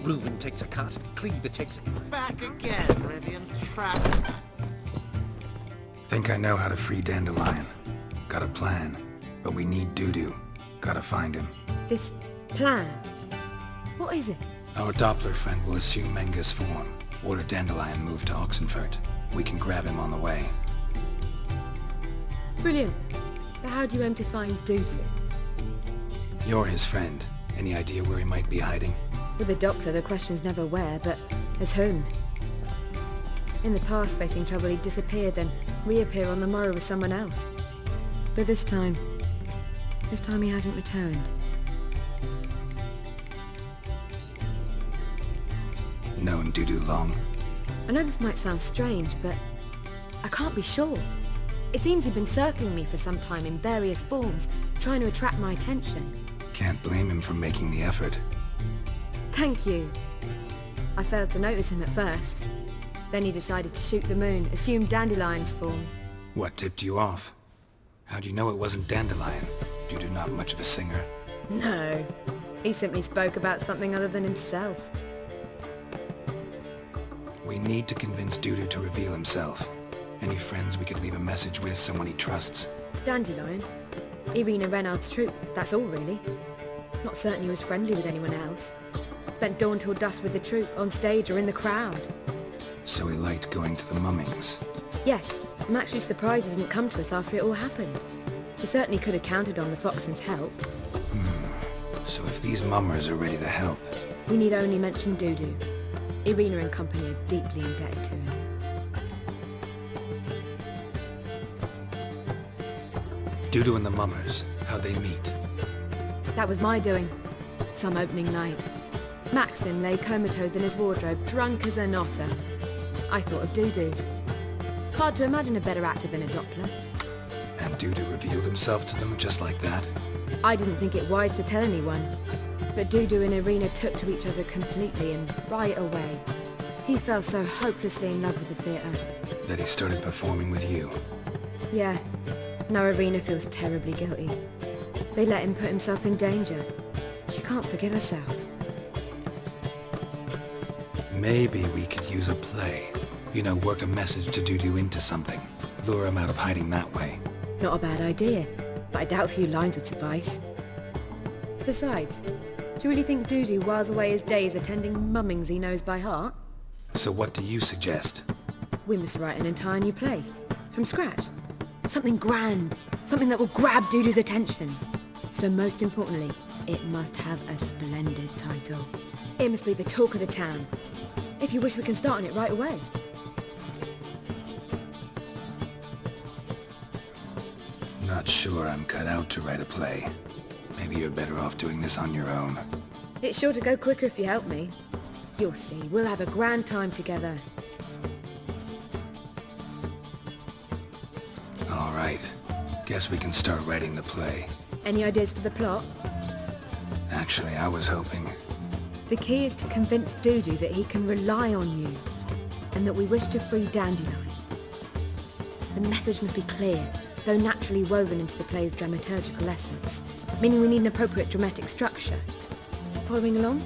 Reuven takes a cut, Cleaver takes... Back again, Rivian trap. Think I know how to free Dandelion. Got a plan, but we need Dudu. Gotta find him. This plan? What is it? Our Doppler friend will assume Menga's form. Order Dandelion moved to Oxenfurt. We can grab him on the way. Brilliant. But how do you aim to find Dudu? You're his friend. Any idea where he might be hiding? With the Doppler, the question's never where, but as whom. In the past, facing trouble, he'd disappear, then reappear on the morrow with someone else. But this time he hasn't returned. Known Dudu long? I know this might sound strange, but I can't be sure. It seems he'd been circling me for some time in various forms, trying to attract my attention. Can't blame him for making the effort. Thank you. I failed to notice him at first. Then he decided to shoot the moon, assume Dandelion's form. What tipped you off? How do you know it wasn't Dandelion? Dudu not much of a singer. No. He simply spoke about something other than himself. We need to convince Dudu to reveal himself. Any friends we could leave a message with, someone he trusts? Dandelion? Irina Renard's troupe, that's all really. Not certain he was friendly with anyone else. Spent dawn till dusk with the troupe, on stage or in the crowd. So he liked going to the mummings? Yes, I'm actually surprised he didn't come to us after it all happened. He certainly could have counted on the Foxen's help. So if these mummers are ready to help... We need only mention Dudu. Irina and company are deeply indebted to him. Dudu and the mummers, how'd they meet? That was my doing. Some opening night. Maxim lay comatose in his wardrobe, drunk as an otter. I thought of Dudu. Hard to imagine a better actor than a Doppler. And Dudu revealed himself to them just like that? I didn't think it wise to tell anyone. But Dudu and Irina took to each other completely and right away. He fell so hopelessly in love with the theatre. That he started performing with you? Yeah. Now Irina feels terribly guilty. They let him put himself in danger. She can't forgive herself. Maybe we could use a play. You know, work a message to Dudu into something. Lure him out of hiding that way. Not a bad idea, but I doubt a few lines would suffice. Besides, do you really think Dudu whiles away his days attending mummings he knows by heart? So what do you suggest? We must write an entire new play. From scratch. Something grand. Something that will grab Dudu's attention. So most importantly, it must have a splendid title. It must be the talk of the town. If you wish, we can start on it right away. Not sure I'm cut out to write a play. Maybe you're better off doing this on your own. It's sure to go quicker if you help me. You'll see, we'll have a grand time together. All right. Guess we can start writing the play. Any ideas for the plot? Actually, I was hoping... The key is to convince Dudu that he can rely on you, and that we wish to free Dandelion. The message must be clear, though naturally woven into the play's dramaturgical essence, meaning we need an appropriate dramatic structure. Following along?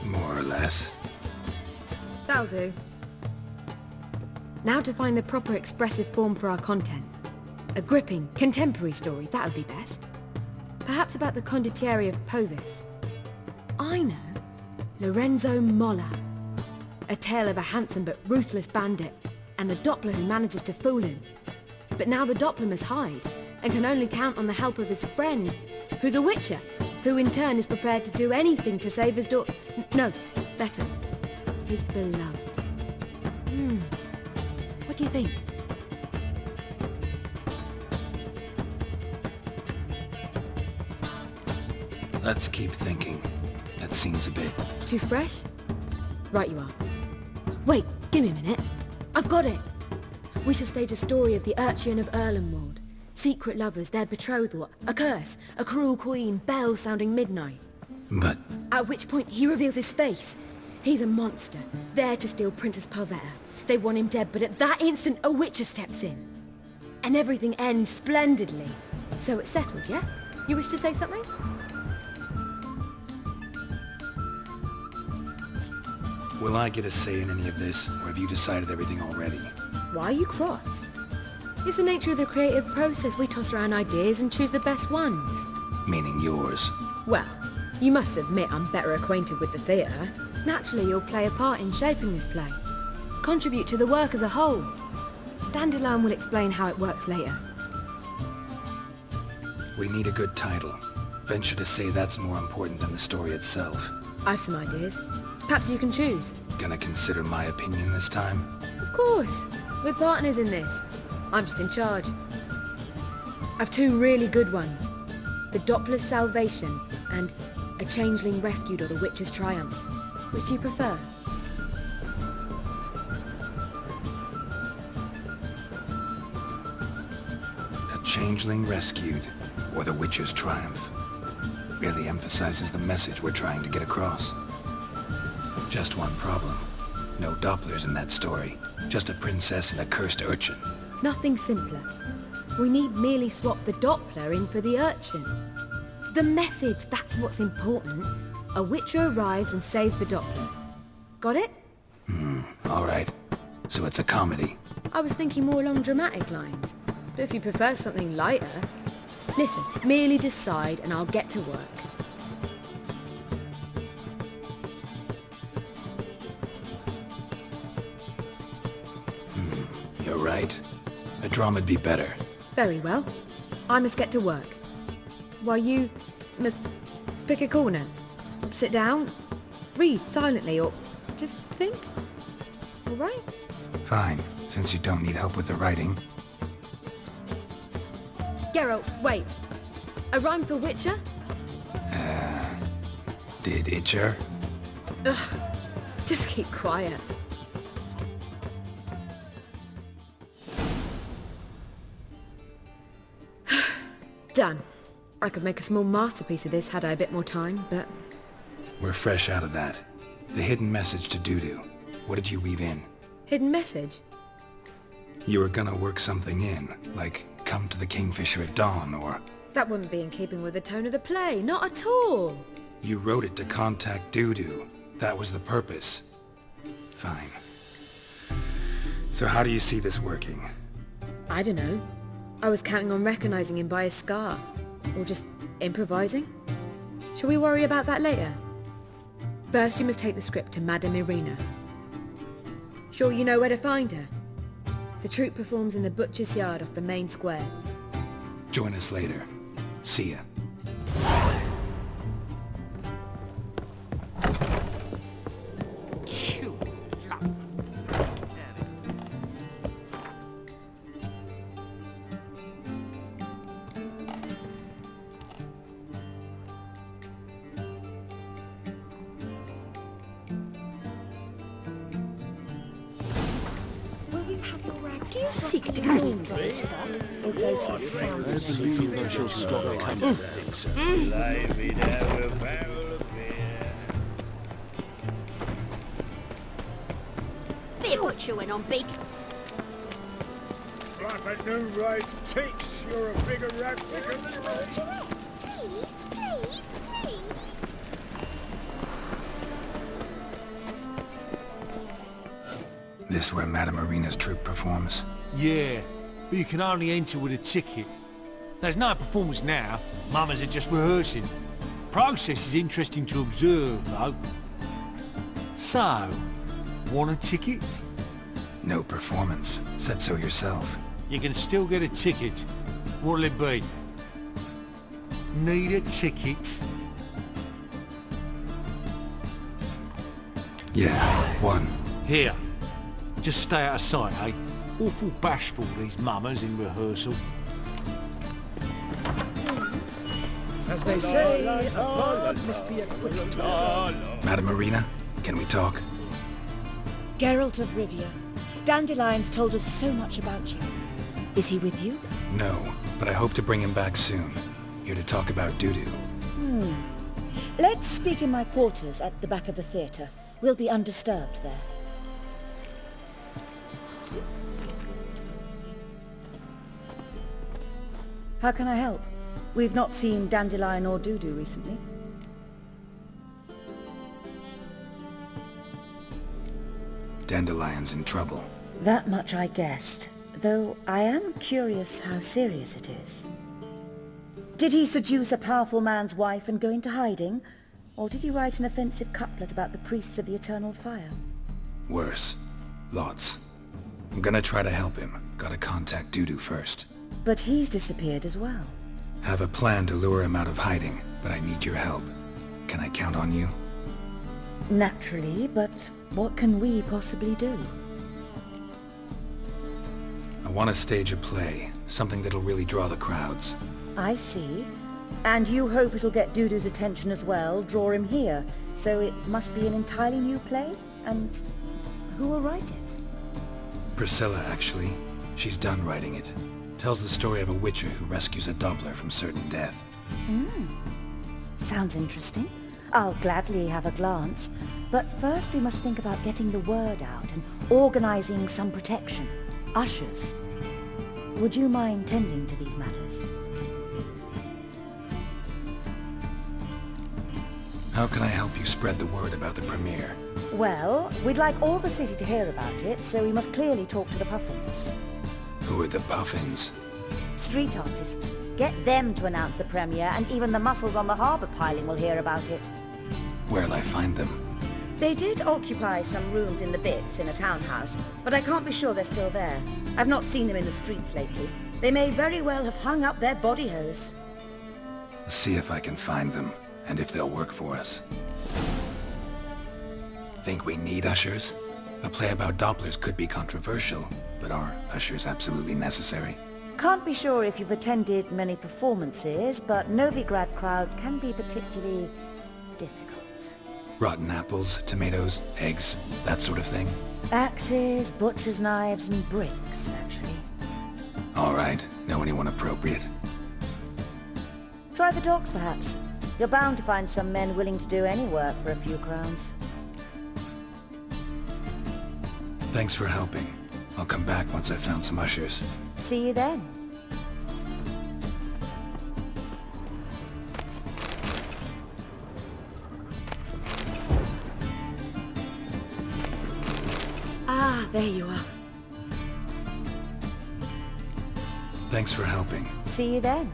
More or less. That'll do. Now to find the proper expressive form for our content. A gripping, contemporary story, that would be best. Perhaps about the condottieri of Povis. I know. Lorenzo Molla. A tale of a handsome but ruthless bandit, and the Doppler who manages to fool him. But now the Doppler must hide, and can only count on the help of his friend, who's a witcher, who in turn is prepared to do anything to save his daughter. No, better, his beloved. What do you think? Let's keep thinking. That seems a bit... Too fresh? Right you are. Wait, give me a minute. I've got it. We shall stage a story of the Urcheon of Erlenwald. Secret lovers, their betrothal, a curse, a cruel queen, bells sounding midnight. But... At which point he reveals his face. He's a monster, there to steal Princess Parvetta. They want him dead, but at that instant a witcher steps in. And everything ends splendidly. So it's settled, yeah? You wish to say something? Will I get a say in any of this, or have you decided everything already? Why are you cross? It's the nature of the creative process. We toss around ideas and choose the best ones. Meaning yours. Well, you must admit I'm better acquainted with the theatre. Naturally, you'll play a part in shaping this play. Contribute to the work as a whole. Dandelion will explain how it works later. We need a good title. Venture to say that's more important than the story itself. I've some ideas. Perhaps you can choose. Gonna consider my opinion this time? Of course. We're partners in this. I'm just in charge. I've two really good ones. The Doppler's Salvation and A Changeling Rescued or The Witch's Triumph. Which do you prefer? A Changeling Rescued, or The Witcher's Triumph. Really emphasizes the message we're trying to get across. Just one problem. No Dopplers in that story. Just a princess and a cursed urchin. Nothing simpler. We need merely swap the Doppler in for the urchin. The message, that's what's important. A witcher arrives and saves the Doppler. Got it? All right. So it's a comedy. I was thinking more along dramatic lines. But if you prefer something lighter... Listen, merely decide and I'll get to work. You're right. A drama'd be better. Very well. I must get to work. While you must pick a corner. Sit down, read silently, or just think. All right? Fine, since you don't need help with the writing. Geralt, wait. A rhyme for Witcher? Did Itcher? Ugh. Just keep quiet. Done. I could make a small masterpiece of this had I a bit more time, but... We're fresh out of that. The hidden message to Dudu. What did you weave in? Hidden message? You were gonna work something in, like come to the Kingfisher at dawn, or... That wouldn't be in keeping with the tone of the play, not at all. You wrote it to contact Dudu. That was the purpose. Fine. So how do you see this working? I don't know. I was counting on recognizing him by his scar. Or just improvising. Shall we worry about that later? First you must take the script to Madame Irina. Sure you know where to find her? The troupe performs in the butcher's yard off the main square. Join us later. See ya. Do you seek to gain drugs, sir? Or go to the fountain? Beer butcher went on big. Slap at new rice cheeks. You're a bigger rat picker than me. Please, please, please. This where Madame Irina's troupe performs? Yeah, but you can only enter with a ticket. There's no performance now. Mamas are just rehearsing. Process is interesting to observe, though. So, want a ticket? No performance. Said so yourself. You can still get a ticket. What'll it be? Need a ticket? Yeah, one. Here. Just stay out of sight, eh? Awful bashful, these mamas in rehearsal. As they say, a bard must be a quick talker. Madame Irina, can we talk? Geralt of Rivia. Dandelion's told us so much about you. Is he with you? No, but I hope to bring him back soon. Here to talk about Dudu. Let's speak in my quarters at the back of the theatre. We'll be undisturbed there. How can I help? We've not seen Dandelion or Dudu recently. Dandelion's in trouble. That much I guessed, though I am curious how serious it is. Did he seduce a powerful man's wife and go into hiding? Or did he write an offensive couplet about the priests of the eternal fire? Worse. Lots. I'm gonna try to help him. Gotta contact Dudu first. But he's disappeared as well. Have a plan to lure him out of hiding, but I need your help. Can I count on you? Naturally, but what can we possibly do? I want to stage a play, something that'll really draw the crowds. I see. And you hope it'll get Dudu's attention as well, draw him here. So it must be an entirely new play? And who will write it? Priscilla, actually. She's done writing it. Tells the story of a witcher who rescues a Doppler from certain death. Sounds interesting. I'll gladly have a glance. But first we must think about getting the word out and organizing some protection. Ushers. Would you mind tending to these matters? How can I help you spread the word about the premiere? Well, we'd like all the city to hear about it, so we must clearly talk to the Puffins. Who are the Puffins? Street artists. Get them to announce the premiere, and even the muscles on the harbour piling will hear about it. Where'll I find them? They did occupy some rooms in the Bits in a townhouse, but I can't be sure they're still there. I've not seen them in the streets lately. They may very well have hung up their body hose. See if I can find them, and if they'll work for us. Think we need ushers? A play about Dopplers could be controversial, but are ushers absolutely necessary? Can't be sure if you've attended many performances, but Novigrad crowds can be particularly difficult. Rotten apples, tomatoes, eggs, that sort of thing? Axes, butcher's knives, and bricks, actually. All right. Know anyone appropriate? Try the dogs, perhaps. You're bound to find some men willing to do any work for a few crowns. Thanks for helping. I'll come back once I've found some ushers. See you then. Ah, there you are. Thanks for helping. See you then.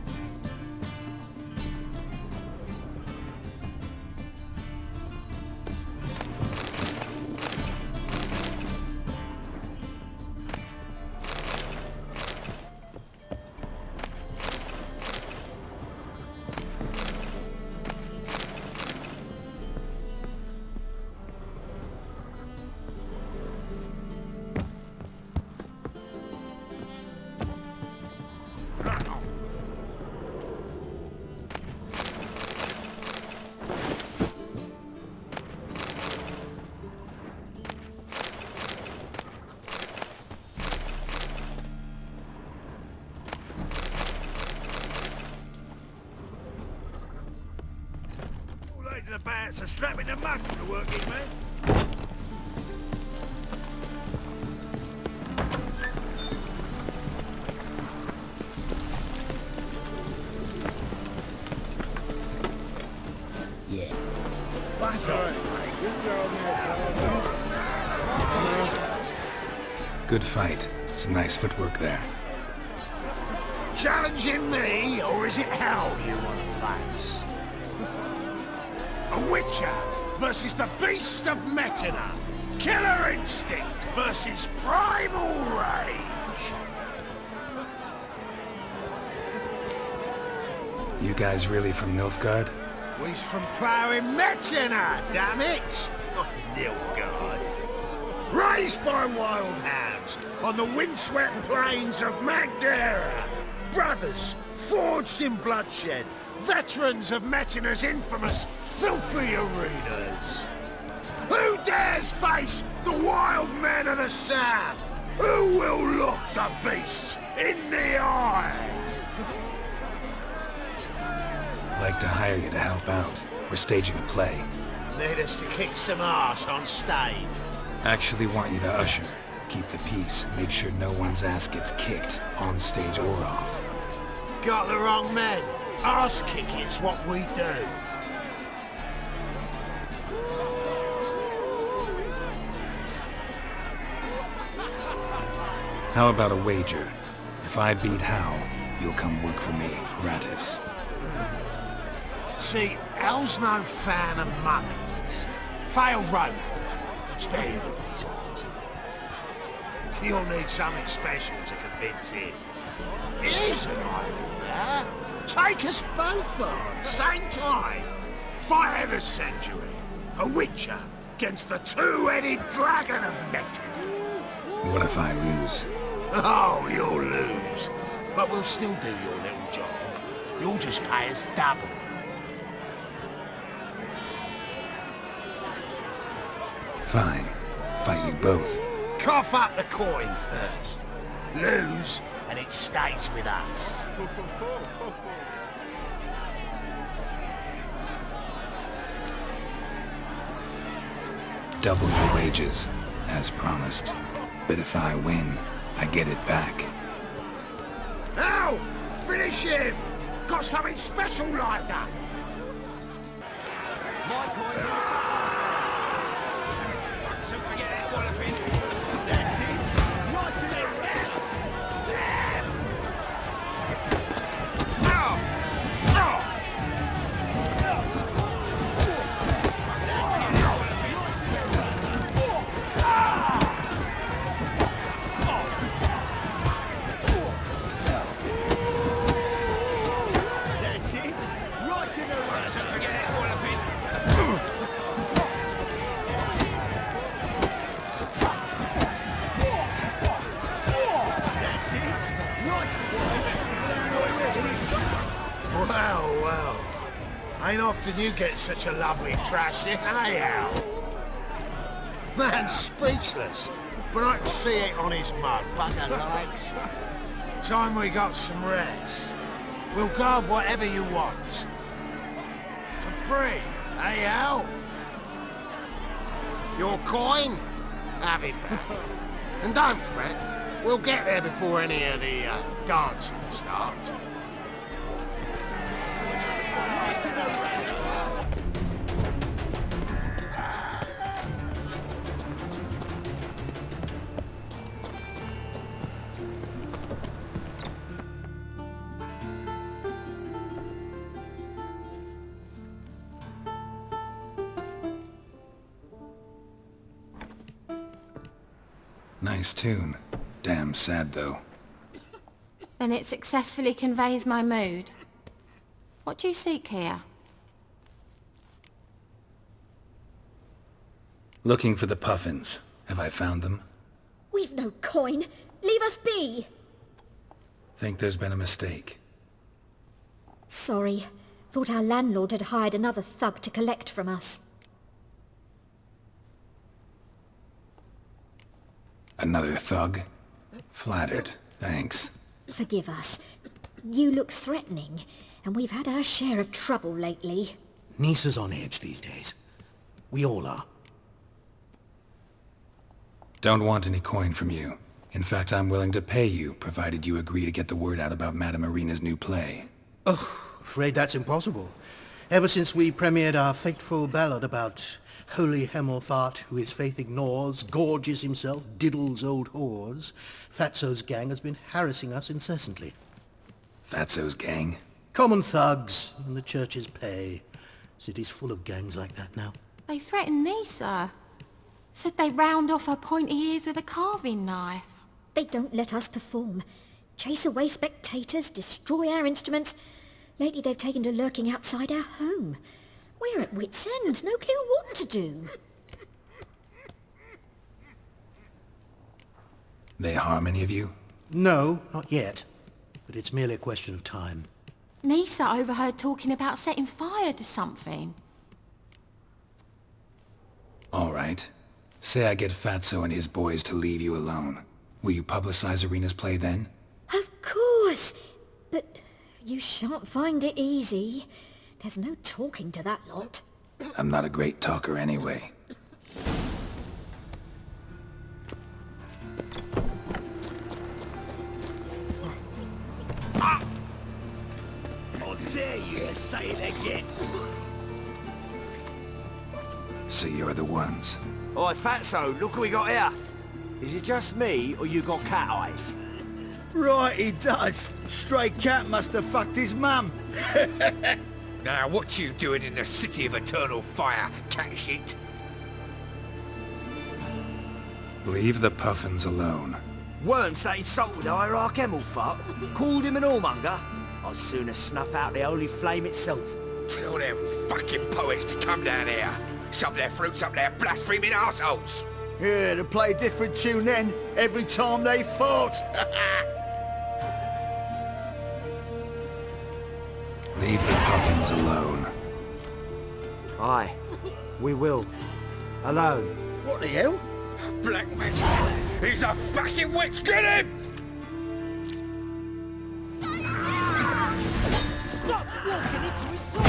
The bats are slapping the mud for the working man. Yeah. Buzz off, mate. Good fight. Some nice footwork there. Challenging me, or is it hell you want to face? A witcher versus the beast of Metina. Killer instinct versus primal rage. You guys really from Nilfgaard? We's from ploughing Metina, damn it! Not Nilfgaard. Raised by wild hounds on the windswept plains of Magdera. Brothers forged in bloodshed. Veterans of Metina's infamous filthy arenas. Who dares face the wild men of the south? Who will look the beasts in the eye? I'd like to hire you to help out. We're staging a play. Need us to kick some ass on stage. Actually want you to usher. Keep the peace. Make sure no one's ass gets kicked, on stage or off. Got the wrong men. Arse kicking's what we do. How about a wager? If I beat Hal, you'll come work for me, gratis. See, Hal's no fan of mummies. Failed romance. Spare you with these ones. You'll need something special to convince him. Here's an idea. Take us both on, same time. Fire the sanctuary. A witcher against the two-headed dragon of metal. What if I lose? Oh, you'll lose. But we'll still do your little job. You'll just pay us double. Fine. Fight you both. Cough up the coin first. Lose, and it stays with us. Double your wages, as promised. But if I win, I get it back. Now, finish him! Got something special lined up. My coins in the fast. So forget it, walloping. That's it. Right to the left. Left. Now. Now. That's it. Right to the left. So forget it, walloping. That's it. Right. Well, well. Ain't often you get such a lovely thrashing, eh, Al? Man's speechless, but I can see it on his mug. Bugger likes. Time we got some rest. We'll guard whatever you want. For free, eh, Al? Your coin? Have it back. And don't fret, we'll get there before any of the dancing starts. Nice tune. Damn sad, though. Then it successfully conveys my mood. What do you seek here? Looking for the puffins. Have I found them? We've no coin. Leave us be. Think there's been a mistake. Sorry. Thought our landlord had hired another thug to collect from us. Another thug? Flattered. Thanks. Forgive us. You look threatening, and we've had our share of trouble lately. Nisa's on edge these days. We all are. Don't want any coin from you. In fact, I'm willing to pay you, provided you agree to get the word out about Madame Irina's new play. Oh, afraid that's impossible. Ever since we premiered our fateful ballad about holy Hemelfart, who his faith ignores, gorges himself, diddles old whores, Fatso's gang has been harassing us incessantly. Fatso's gang? Common thugs in the church's pay. City's full of gangs like that now. They threatened Nisa. Said they round off her pointy ears with a carving knife. They don't let us perform. Chase away spectators, destroy our instruments. Lately they've taken to lurking outside our home. We're at wit's end, no clue what to do. They harm any of you? No, not yet. But it's merely a question of time. Nisa overheard talking about setting fire to something. All right. Say I get Fatso and his boys to leave you alone. Will you publicize Irina's play then? Of course! But you shan't find it easy. There's no talking to that lot. I'm not a great talker anyway. How dare say it again. So you're the ones. Oi, Fatso, look what we got here. Is it just me, or you got cat eyes? Right, he does. Stray cat must have fucked his mum. Now, what you doing in the city of eternal fire, cat shit? Leave the puffins alone. Weren't they insulted Hierarch Emelfuck? Called him an whoremonger? I'd sooner snuff out the holy flame itself. Tell them fucking poets to come down here. Shove their fruits up their blaspheming arseholes. Yeah, to play a different tune then, every time they fought. Leave the puffins alone. Aye, we will. Alone. What the hell? Black magic! He's a fucking witch! Get him! Stop walking into his soul!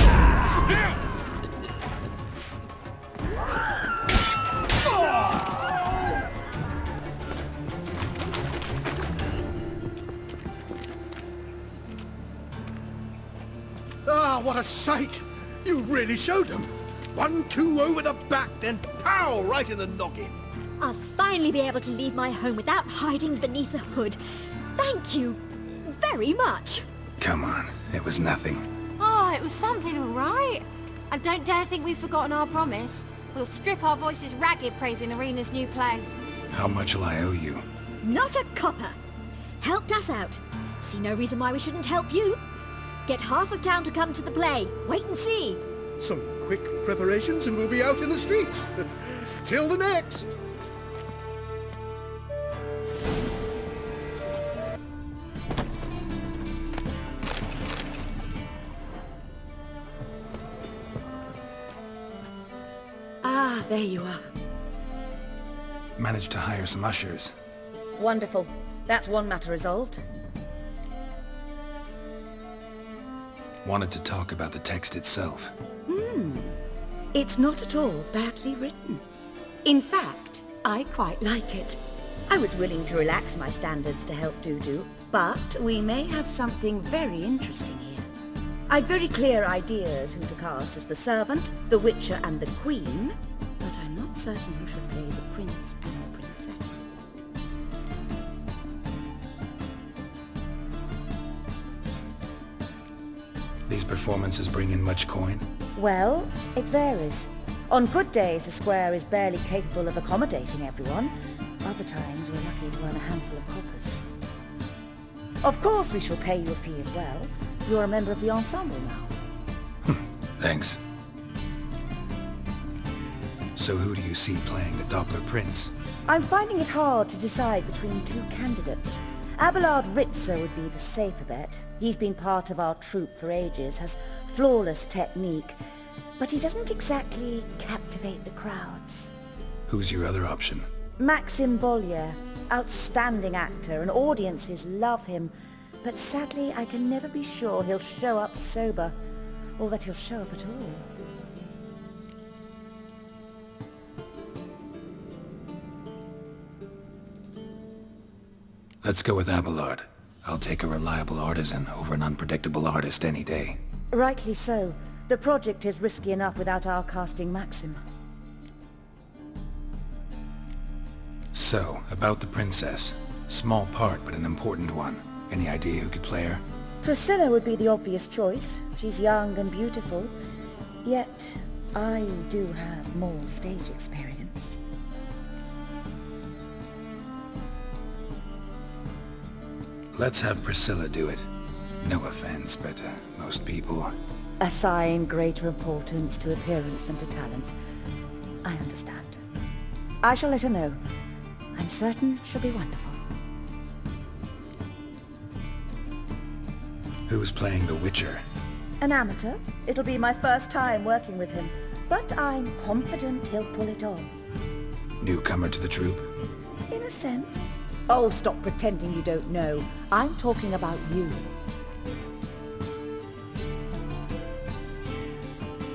Ah, what a sight! You really showed them. 1-2 over the back, then pow! Right in the noggin. I'll finally be able to leave my home without hiding beneath a hood. Thank you very much. Come on, it was nothing. Oh, it was something, all right. And don't dare think we've forgotten our promise. We'll strip our voices ragged praising Arena's new play. How much will I owe you? Not a copper. Helped us out. See no reason why we shouldn't help you. Get half of town to come to the play. Wait and see. Some quick preparations and we'll be out in the streets. Till the next. Ah, there you are. Managed to hire some ushers. Wonderful. That's one matter resolved. Wanted to talk about the text itself. It's not at all badly written. In fact, I quite like it. I was willing to relax my standards to help Dudu, but we may have something very interesting here. I've very clear ideas who to cast as the servant, the witcher and the queen, but I'm not certain who should play the prince and the princess. These performances bring in much coin? Well, it varies. On good days, the square is barely capable of accommodating everyone. Other times, we're lucky to earn a handful of coppers. Of course, we shall pay you a fee as well. You're a member of the ensemble now. Thanks. So who do you see playing the Doppler Prince? I'm finding it hard to decide between two candidates. Abelard Ritzer would be the safer bet. He's been part of our troupe for ages, has flawless technique, but he doesn't exactly captivate the crowds. Who's your other option? Maxim Bollier, outstanding actor, and audiences love him, but sadly I can never be sure he'll show up sober, or that he'll show up at all. Let's go with Abelard. I'll take a reliable artisan over an unpredictable artist any day. Rightly so. The project is risky enough without our casting Maxim. So, about the princess. Small part, but an important one. Any idea who could play her? Priscilla would be the obvious choice. She's young and beautiful. Yet, I do have more stage experience. Let's have Priscilla do it. No offense, but most people... Assign greater importance to appearance than to talent. I understand. I shall let her know. I'm certain she'll be wonderful. Who's playing the Witcher? An amateur. It'll be my first time working with him, but I'm confident he'll pull it off. Newcomer to the troupe? In a sense. Oh, stop pretending you don't know. I'm talking about you.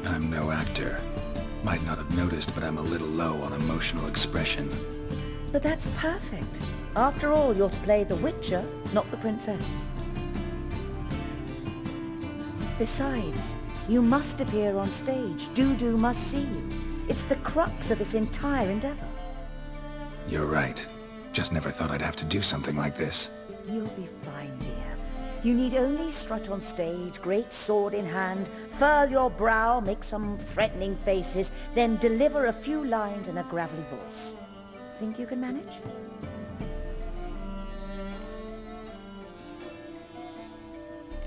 I'm no actor. Might not have noticed, but I'm a little low on emotional expression. But that's perfect. After all, you're to play the Witcher, not the princess. Besides, You must appear on stage. Dudu must see you. It's the crux of this entire endeavor. You're right. Just never thought I'd have to do something like this. You'll be fine, dear. You need only strut on stage, great sword in hand, furl your brow, make some threatening faces, then deliver a few lines in a gravelly voice. Think you can manage?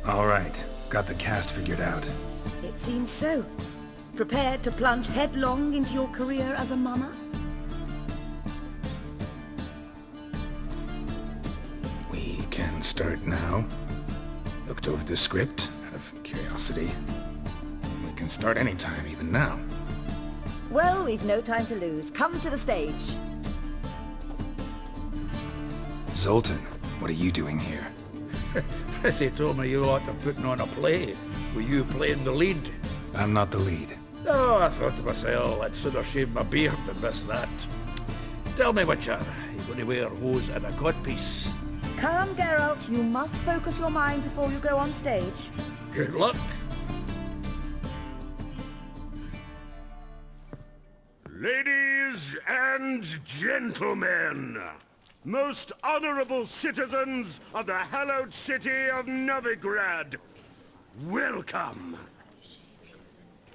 All right. Got the cast figured out. It seems so. Prepared to plunge headlong into your career as a mama? We can start now. Looked over the script out of curiosity. We can start anytime, even now. Well, we've no time to lose. Come to the stage. Zoltan, what are you doing here? Prissy told me you like to putting on a play. Were you playing the lead? I'm not the lead. Oh, I thought to myself, I'd sooner shave my beard than miss that. Tell me, Witcher, you going to wear hose and a codpiece? Calm, Geralt. You must focus your mind before you go on stage. Good luck. Ladies and gentlemen, most honorable citizens of the hallowed city of Novigrad, welcome.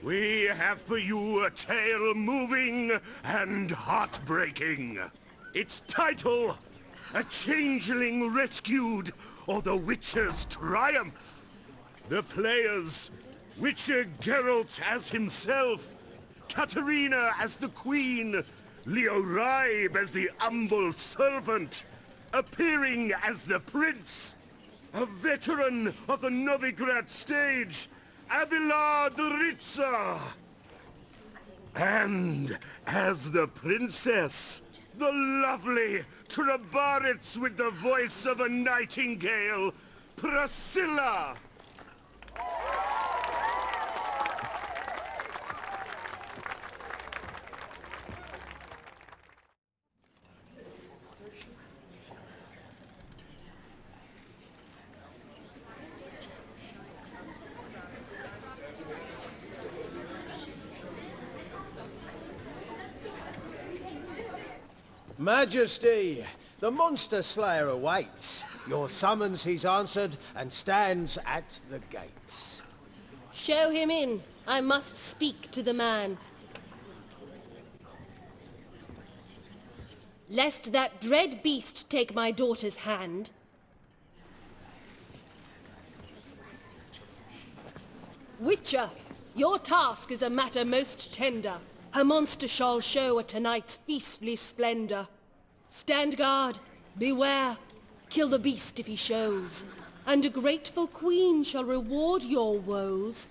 We have for you a tale moving and heartbreaking. Its title, A Changeling Rescued, or The Witcher's Triumph. The players, Witcher Geralt as himself, Katarina as the Queen, Leo Raib as the humble servant, appearing as the Prince, a veteran of the Novigrad stage, Abelard Ritza, and as the Princess, the lovely Trabaritz with the voice of a nightingale, Priscilla. Majesty, the monster slayer awaits. Your summons he's answered and stands at the gates. Show him in. I must speak to the man. Lest that dread beast take my daughter's hand. Witcher, your task is a matter most tender. A monster shall show at tonight's feastly splendor. Stand guard, beware, kill the beast if he shows, and a grateful queen shall reward your woes.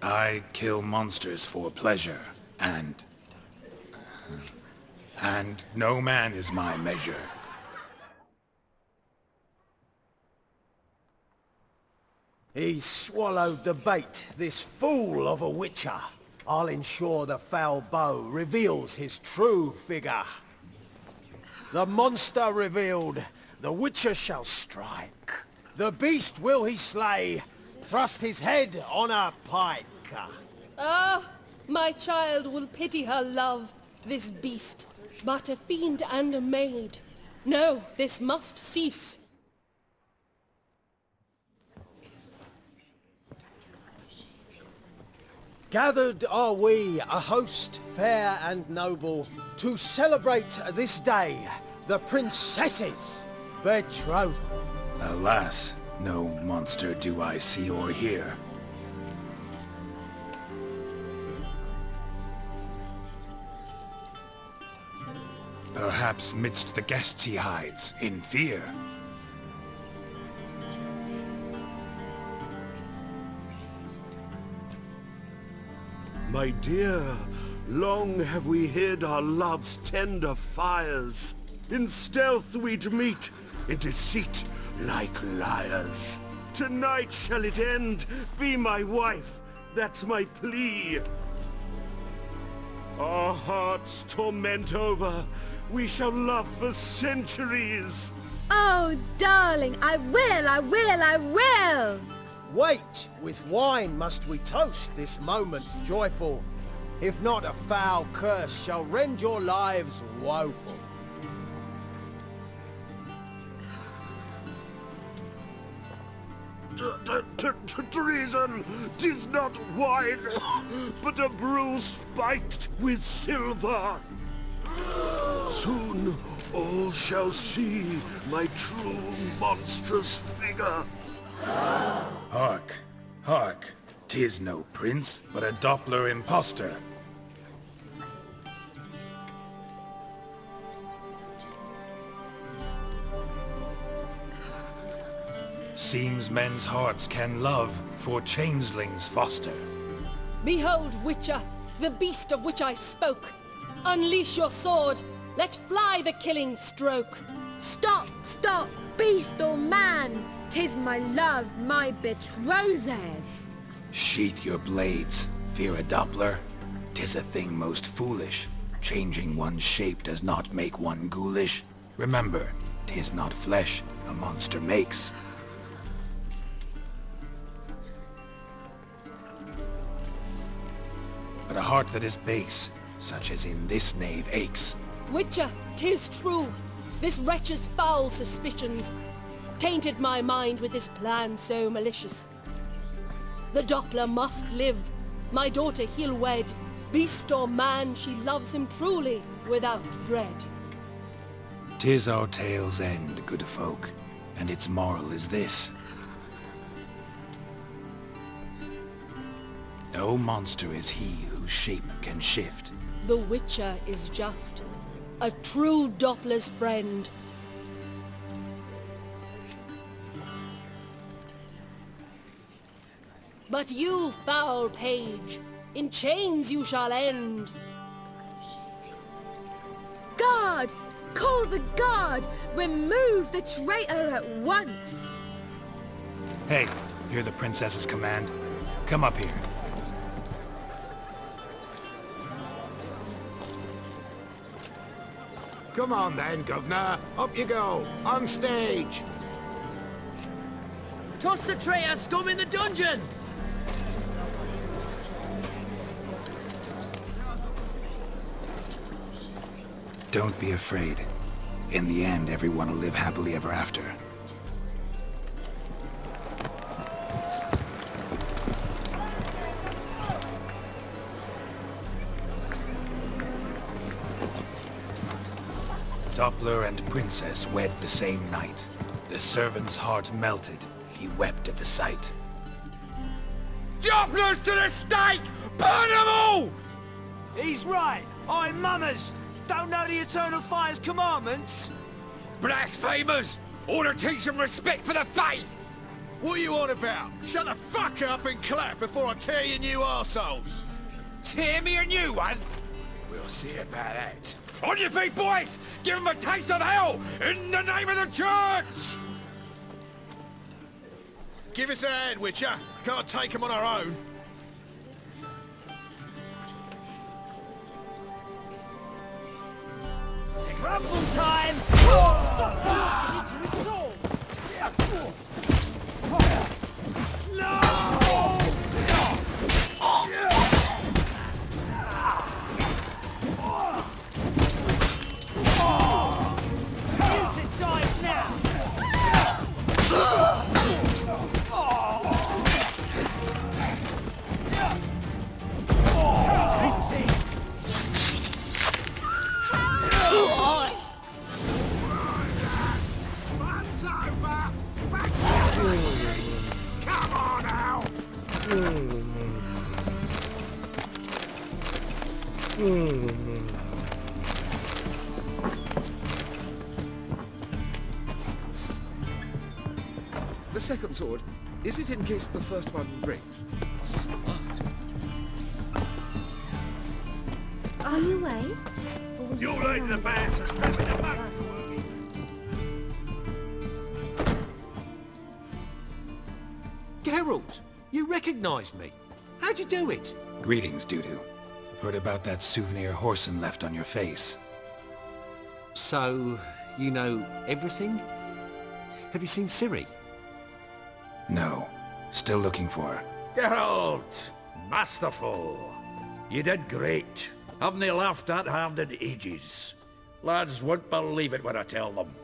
I kill monsters for pleasure, and no man is my measure. He's swallowed the bait, this fool of a witcher. I'll ensure the foul bow reveals his true figure. The monster revealed, the witcher shall strike. The beast will he slay, thrust his head on a pike. Ah, my child will pity her love, this beast, but a fiend and a maid. No, this must cease. Gathered are we, a host fair and noble, to celebrate this day, the princess's betrothal. Alas, no monster do I see or hear. Perhaps midst the guests he hides, in fear. My dear, long have we hid our love's tender fires. In stealth we'd meet, in deceit like liars. Tonight shall it end, be my wife, that's my plea. Our hearts torment over, we shall love for centuries. Oh, darling, I will, I will, I will! Wait, with wine must we toast this moment joyful. If not, a foul curse shall rend your lives woeful. Treason! 'Tis not wine, but a brew spiked with silver. Soon all shall see my true monstrous figure. Hark, hark. 'Tis no prince, but a Doppler impostor. Seems men's hearts can love, for changelings foster. Behold, Witcher, the beast of which I spoke. Unleash your sword. Let fly the killing stroke. Stop, stop, beast or man! 'Tis my love, my betrothed. Sheath your blades, fear a Doppler. 'Tis a thing most foolish. Changing one's shape does not make one ghoulish. Remember, 'tis not flesh a monster makes. But a heart that is base, such as in this knave aches. Witcher, 'tis true. This wretch's foul suspicions tainted my mind with this plan so malicious. The Doppler must live. My daughter he'll wed. Beast or man, she loves him truly, without dread. 'Tis our tale's end, good folk, and its moral is this. No monster is he whose shape can shift. The Witcher is just a true Doppler's friend. But you, foul page, in chains you shall end. Guard! Call the guard! Remove the traitor at once! Hey, hear the princess's command? Come up here. Come on then, governor. Up you go. On stage. Toss the traitor scum in the dungeon! Don't be afraid. In the end, everyone will live happily ever after. Doppler and princess wed the same night. The servant's heart melted. He wept at the sight. Dopplers to the stake! Burn them all! He's right. I'm mummers. Don't know the Eternal Fire's commandments? Blasphemers! Ought to teach them respect for the faith! What are you on about? Shut the fuck up and clap before I tear you new arseholes! Tear me a new one? We'll see about that. On your feet, boys! Give them a taste of hell in the name of the church! Give us a hand, Witcher. Can't take them on our own. Rumble time! Stop blocking into his soul! No! Mutant dive now! Fun's over! Back to business! Come on now! The second sword, is it in case the first one breaks? Smart. Are you away? You're late to the bands are strapping them up. Geralt, you recognized me. How'd you do it? Greetings, Dudu. Heard about that souvenir Horson left on your face. So, you know everything? Have you seen Ciri? No. Still looking for her. Geralt! Masterful! You did great. Haven't they laughed that hard in ages? Lads won't believe it when I tell them.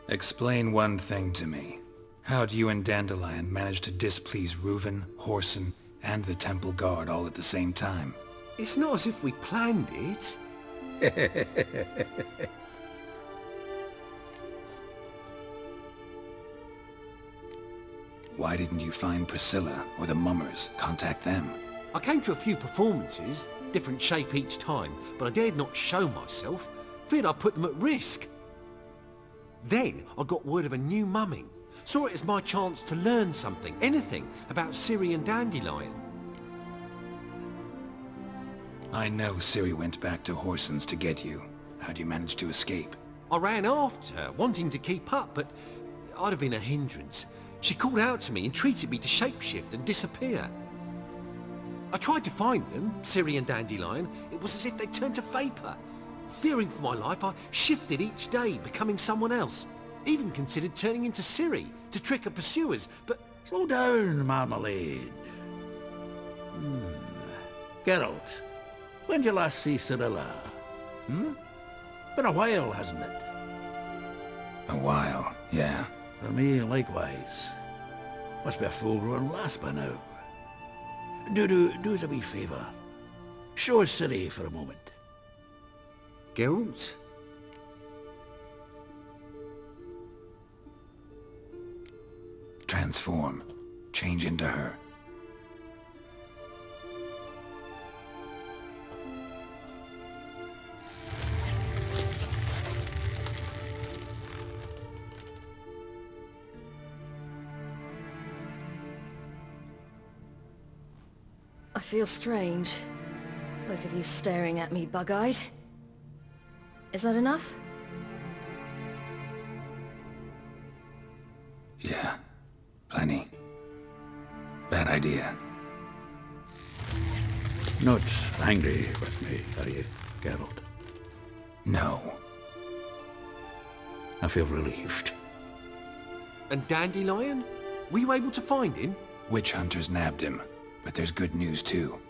Explain one thing to me. How do you and Dandelion manage to displease Reuven, Whoreson, and the Temple Guard all at the same time? It's not as if we planned it. Why didn't you find Priscilla or the Mummers? Contact them. I came to a few performances, different shape each time, but I dared not show myself. Feared I'd put them at risk. Then I got word of a new mumming. Saw it as my chance to learn something, anything, about Ciri and Dandelion. I know Ciri went back to Whoreson's to get you. How'd you manage to escape? I ran after her, wanting to keep up, but I'd have been a hindrance. She called out to me, entreated me to shapeshift and disappear. I tried to find them, Ciri and Dandelion. It was as if they turned to vapour. Fearing for my life, I shifted each day, becoming someone else. Even considered turning into Ciri to trick her pursuers, but... Slow down, Marmalade. Geralt, when did you last see Cirilla? Been a while, hasn't it? A while, yeah. For me, likewise. Must be a full-grown lass by now. Do us a wee favour. Show us Ciri for a moment. Geralt? Transform. Change into her. I feel strange. Both of you staring at me bug-eyed. Is that enough? Yeah. Plenty. Bad idea. Not angry with me, are you, Geralt? No. I feel relieved. And Dandelion? Were you able to find him? Witch hunters nabbed him, but there's good news too.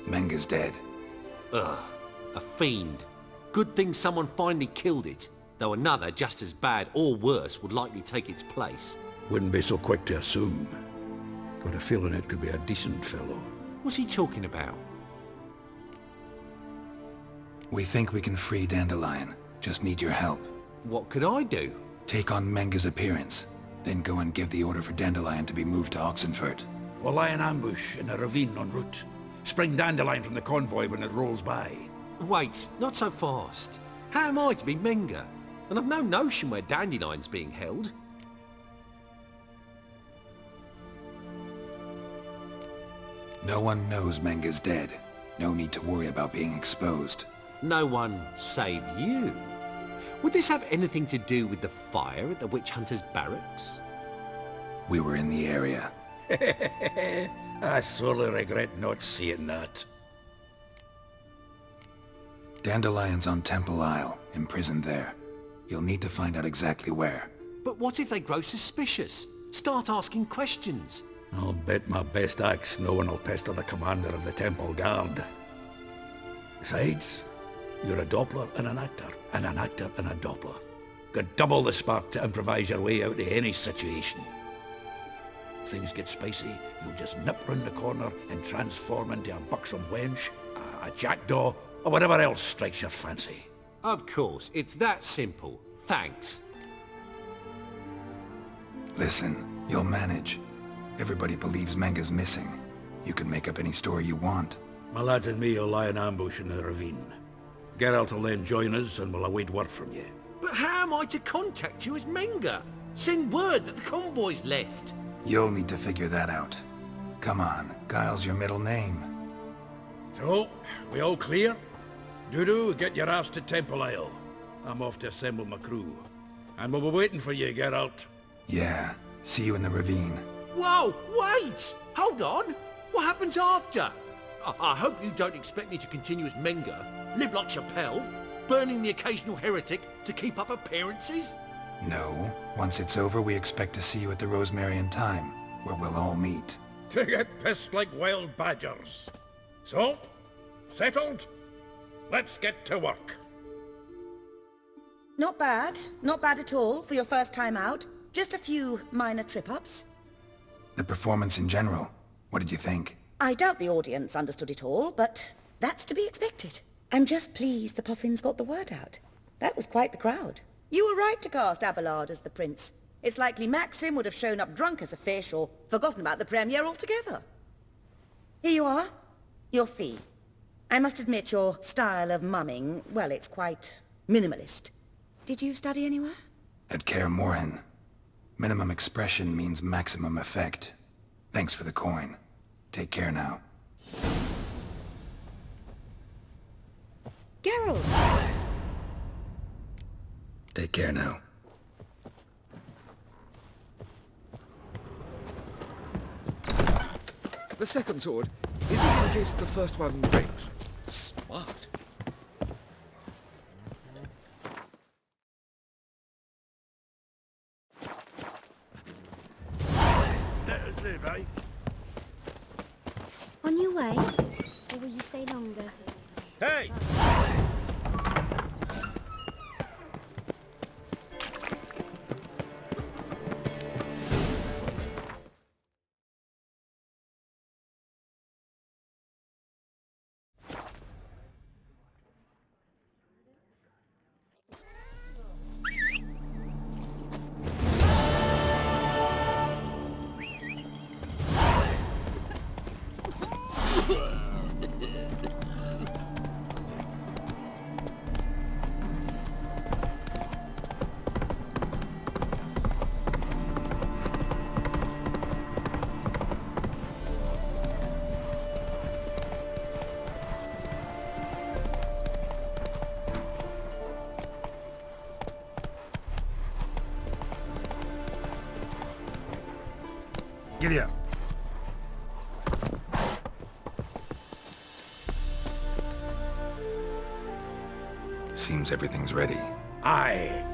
Menga's dead. Ugh, a fiend. Good thing someone finally killed it, though another just as bad or worse would likely take its place. Wouldn't be so quick to assume. Got a feeling it could be a decent fellow. What's he talking about? We think we can free Dandelion. Just need your help. What could I do? Take on Menga's appearance, then go and give the order for Dandelion to be moved to Oxenfurt. We'll lie in ambush in a ravine en route. Spring Dandelion from the convoy when it rolls by. Wait, not so fast. How am I to be Menga? And I've no notion where Dandelion's being held. No one knows Menga's dead. No need to worry about being exposed. No one save you. Would this have anything to do with the fire at the witch hunters' barracks? We were in the area. I sorely regret not seeing that. Dandelion's on Temple Isle, imprisoned there. You'll need to find out exactly where. But what if they grow suspicious? Start asking questions? I'll bet my best axe no one will pester the commander of the Temple Guard. Besides, you're a Doppler and an actor and a Doppler. Got double the spark to improvise your way out of any situation. Things get spicy, you'll just nip round the corner and transform into a buxom wench, a jackdaw, or whatever else strikes your fancy. Of course, it's that simple. Thanks. Listen, you'll manage. Everybody believes Menga's missing. You can make up any story you want. My lads and me will lie in ambush in the ravine. Geralt will then join us and we'll await word from you. But how am I to contact you as Menga? Send word that the convoy's left. You'll need to figure that out. Come on, Guile's your middle name. So, we all clear? Dudu, get your ass to Temple Isle. I'm off to assemble my crew. And we'll be waiting for you, Geralt. Yeah, see you in the ravine. Whoa, wait! Hold on! What happens after? I hope you don't expect me to continue as Menga, live like Chappelle, burning the occasional heretic to keep up appearances? No. Once it's over, we expect to see you at the Rosemary and Thyme, where we'll all meet. To get pissed like wild badgers. So, settled? Let's get to work. Not bad. Not bad at all for your first time out. Just a few minor trip-ups. The performance in general, what did you think? I doubt the audience understood it all, but that's to be expected. I'm just pleased the Puffins got the word out. That was quite the crowd. You were right to cast Abelard as the prince. It's likely Maxim would have shown up drunk as a fish or forgotten about the premiere altogether. Here you are. Your fee. I must admit your style of mumming, well, it's quite minimalist. Did you study anywhere? At Kaer Morhen. Minimum expression means maximum effect. Thanks for the coin. Take care now. Geralt! Take care now. The second sword, is it in case the first one breaks? Smart. Let us live, eh? On your way? Or will you stay longer? Hey! Giddy up. Seems everything's ready. Aye.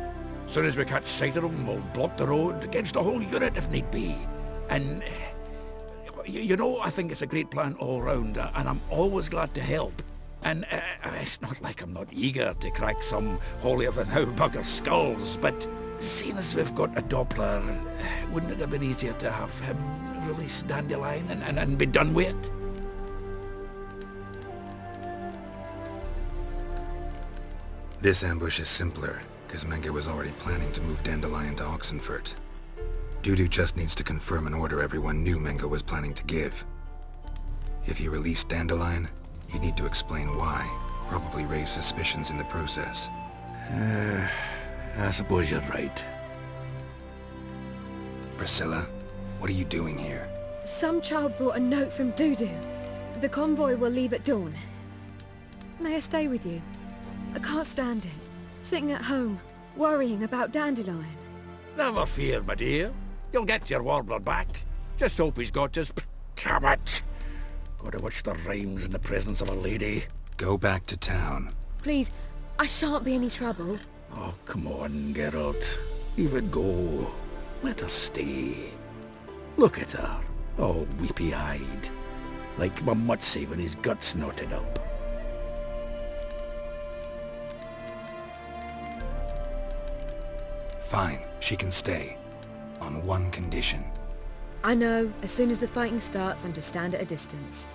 Soon as we catch sight of them, we'll block the road against the whole unit if need be. And, you know, I think it's a great plan all round, and I'm always glad to help. And it's not like I'm not eager to crack some holier-than-thou bugger's skulls, but seeing as we've got a Doppler, wouldn't it have been easier to have him release Dandelion and be done with it? This ambush is simpler, because Menge was already planning to move Dandelion to Oxenfurt. Dudu just needs to confirm an order everyone knew Menge was planning to give. If he released Dandelion, he'd need to explain why, probably raise suspicions in the process. I suppose you're right. Priscilla, what are you doing here? Some child brought a note from Dudu. The convoy will leave at dawn. May I stay with you? I can't stand it. Sitting at home, worrying about Dandelion. Never fear, my dear. You'll get your warbler back. Just hope he's got his... Damn it! Gotta watch the rhymes in the presence of a lady. Go back to town. Please, I shan't be any trouble. Oh, come on, Geralt. Leave it go. Let her stay. Look at her, all weepy-eyed. Like my Mutsy with his guts knotted up. Fine, she can stay. On one condition. I know, as soon as the fighting starts, I'm to stand at a distance.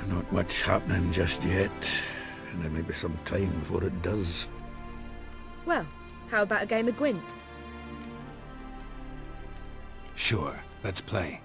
Not much happening just yet. And there may be some time before it does. Well, how about a game of Gwent? Sure, let's play.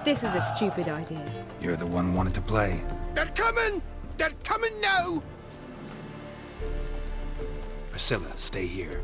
This was a stupid idea. You're the one wanted to play. They're coming! They're coming now! Priscilla, stay here.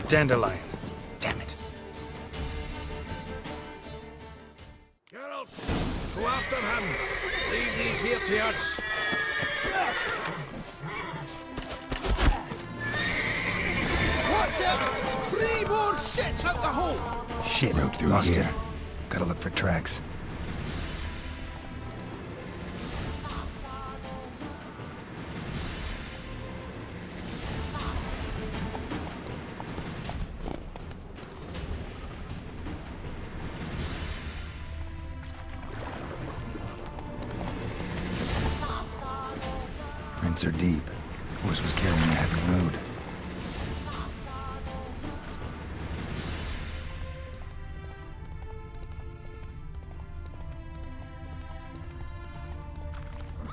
Dandelion. Damn it. Geralt, go after him. Leave these here to us. Watch out! 3 more shits out the hole! Shit, broke through here. Gotta look for tracks. Prints are deep. Horse was carrying a heavy load.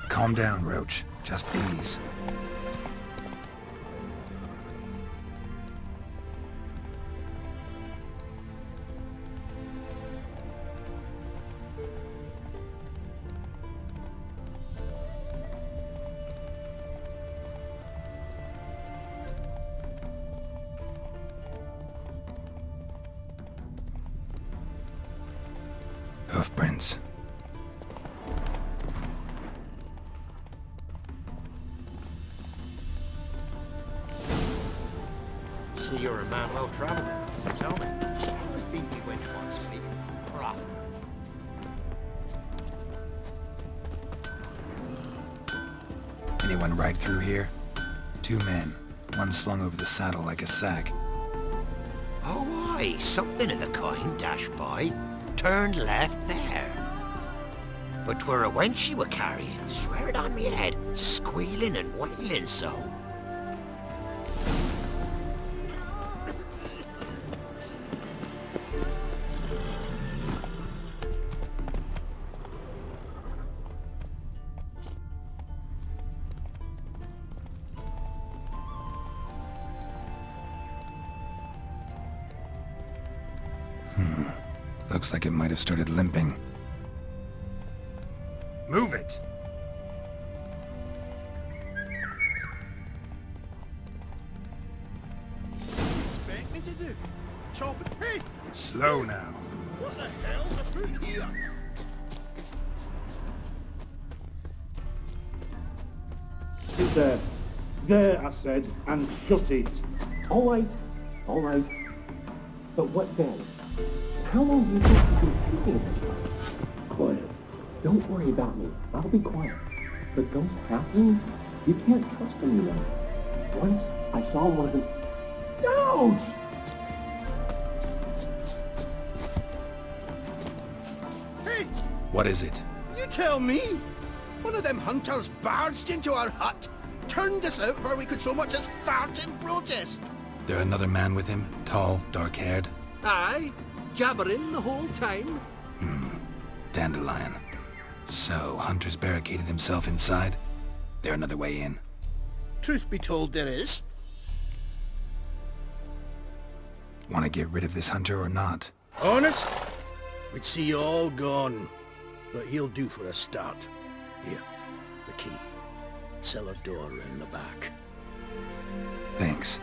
Calm down, Roach. Just bees. Hoofprints. See, you're a man well traveled, so tell me, was beat me which one, speak or after? Anyone ride through here? 2 men. One slung over the saddle like a sack. Oh, aye, something of the kind dashed by. Turned left there. But 'twere a wench you were carrying, swear it on me head, squealing and wailing so. Looks like it might have started limping. Move it! Expect me to do? Chop it. Hey! Slow now. What the hell's afoot here? Sit there. There, I said, and shut it. All right. But what then? How long do you think you've been keeping this for? Quiet. Don't worry about me. I'll be quiet. But those halflings, you can't trust them, you know. Once I saw one of them... Ouch! Hey! What is it? You tell me! One of them hunters barged into our hut, turned us out before we could so much as fart in protest. There another man with him? Tall, dark-haired? Aye, jabbering the whole time. Dandelion. So, Hunter's barricaded himself inside? There another way in? Truth be told, there is. Want to get rid of this Hunter or not? Honest? We'd see you all gone. But he'll do for a start. Here, the key. Cellar door round the back. Thanks.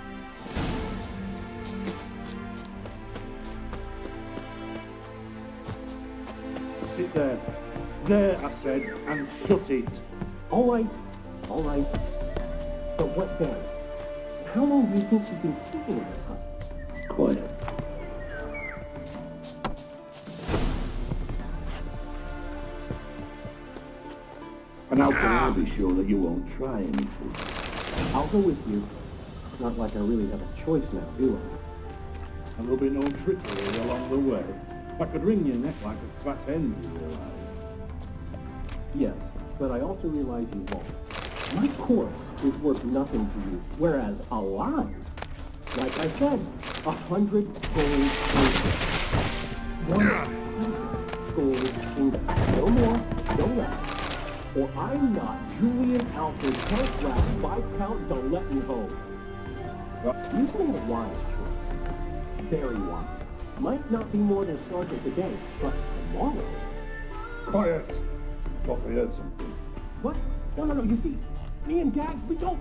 sit there. There, I said, and shut it. All right. But what then? How long do you think you've been thinking of this time? Quiet. And how can I be sure that you won't try anything? I'll go with you. Not like I really have a choice now, do I? And there'll be no trickery along the way. I could wring your neck like a fat hen, you realize. Yes, but I also realize you won't. My corpse is worth nothing to you, whereas alive, like I said, 100 gold ingots. 100 gold ingots. No more, no less. Or I'm not Julian Alfred Telfrath Viscount Dolettenhove. You've made a wise choice. Very wise. Might not be more than sergeant today, but tomorrow. Quiet. I thought we heard something. What? No, you see, me and Gags, we don't...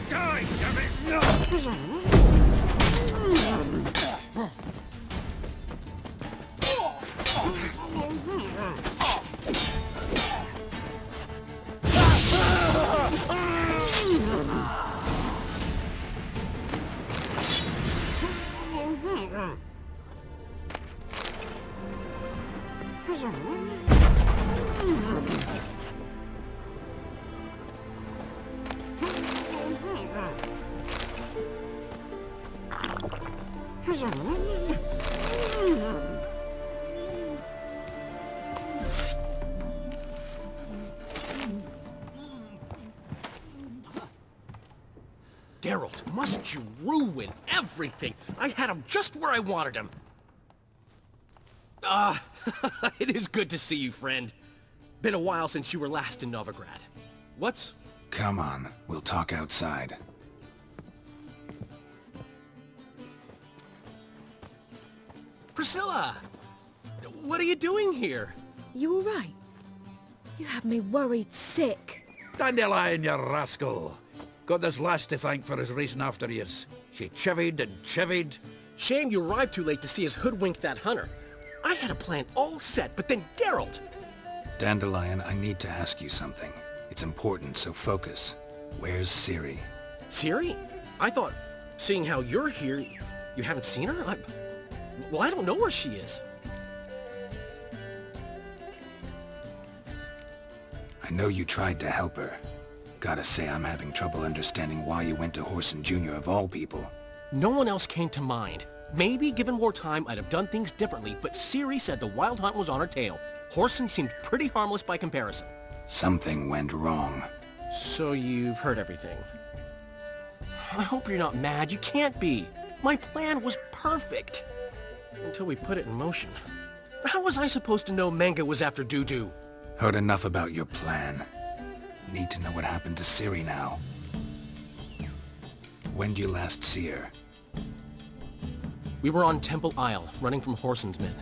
Die, damn it! Geralt, must you ruin everything? I had him just where I wanted him. It is good to see you, friend. Been a while since you were last in Novigrad. What's... Come on, we'll talk outside. Priscilla! What are you doing here? You all right? You had me worried sick. Dandelion, you rascal! Got this lass to thank for his racing after yous. She chivied and chivied. Shame you arrived too late to see us hoodwink that hunter. I had a plan all set, but then Geralt... Dandelion, I need to ask you something. It's important, so focus. Where's Ciri? Ciri? I thought, seeing how you're here, you haven't seen her? Well, I don't know where she is. I know you tried to help her. Gotta say, I'm having trouble understanding why you went to Whoreson Jr. of all people. No one else came to mind. Maybe, given more time, I'd have done things differently, but Ciri said the Wild Hunt was on her tail. Whoreson seemed pretty harmless by comparison. Something went wrong. So you've heard everything. I hope you're not mad. You can't be. My plan was perfect. Until we put it in motion. How was I supposed to know Manga was after Dudu? Heard enough about your plan. Need to know what happened to Ciri now. When did you last see her? We were on Temple Isle, running from Whoreson's men.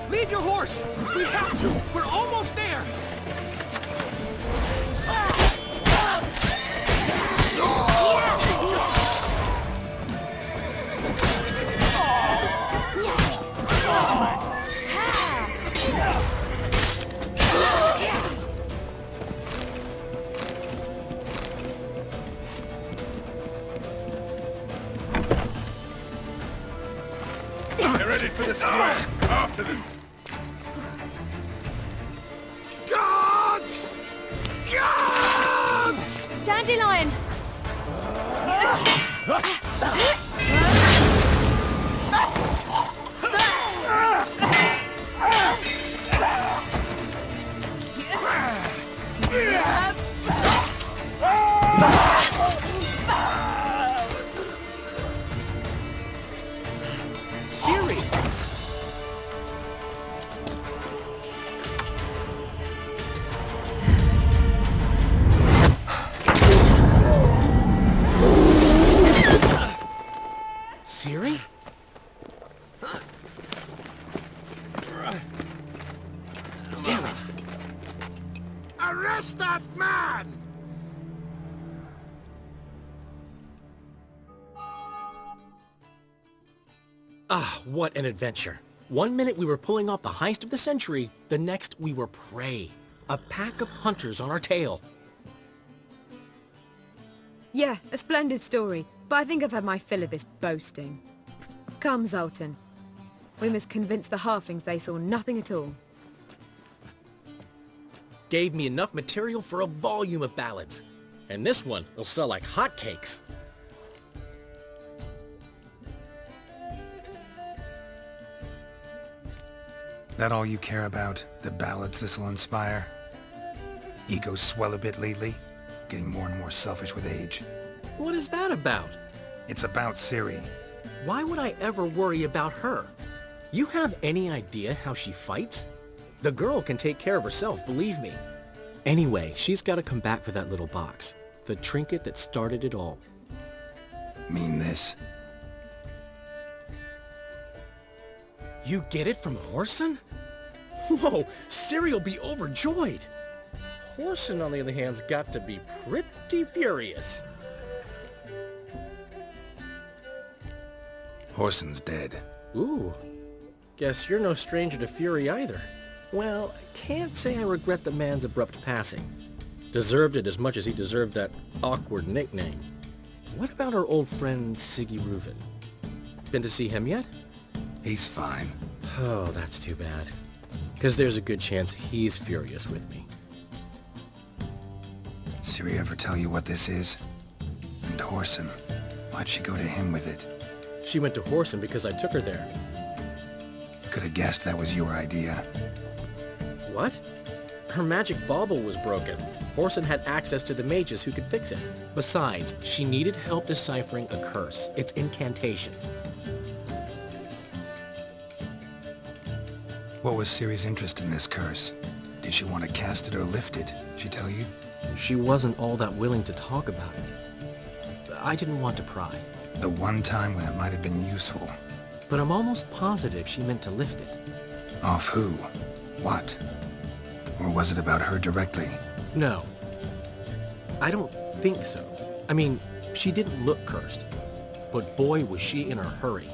Leave your horse! We have to! We're almost there! headed for the square. After them. Guards! Guards! Dandelion! Ciri! Ciri? Damn it! Arrest that man! Ah, what an adventure. One minute we were pulling off the heist of the century, the next we were prey. A pack of hunters on our tail. Yeah, a splendid story, but I think I've had my fill of this boasting. Come, Zoltan. We must convince the halflings they saw nothing at all. Gave me enough material for a volume of ballads. And this one will sell like hotcakes. That all you care about? The ballads this'll inspire? Egos swell a bit lately? Getting more and more selfish with age. What is that about? It's about Ciri. Why would I ever worry about her? You have any idea how she fights? The girl can take care of herself, believe me. Anyway, she's got to come back for that little box. The trinket that started it all. Mean this? You get it from Whoreson? Whoa, Ciri will be overjoyed. Whoreson, on the other hand's got to be pretty furious. Whoreson's dead. Ooh, guess you're no stranger to fury either. Well, I can't say I regret the man's abrupt passing. Deserved it as much as he deserved that awkward nickname. What about our old friend Siggy Reuven? Been to see him yet? He's fine. Oh, that's too bad. Because there's a good chance he's furious with me. Ciri ever tell you what this is? And Whoreson, why'd she go to him with it? She went to Whoreson because I took her there. Could have guessed that was your idea. What? Her magic bauble was broken. Whoreson had access to the mages who could fix it. Besides, she needed help deciphering a curse. Its incantation. What was Ciri's interest in this curse? Did she want to cast it or lift it? She tell you? She wasn't all that willing to talk about it. I didn't want to pry. The one time when it might have been useful. But I'm almost positive she meant to lift it. Off who? What? Or was it about her directly? No. I don't think so. I mean, she didn't look cursed. But boy, was she in a hurry.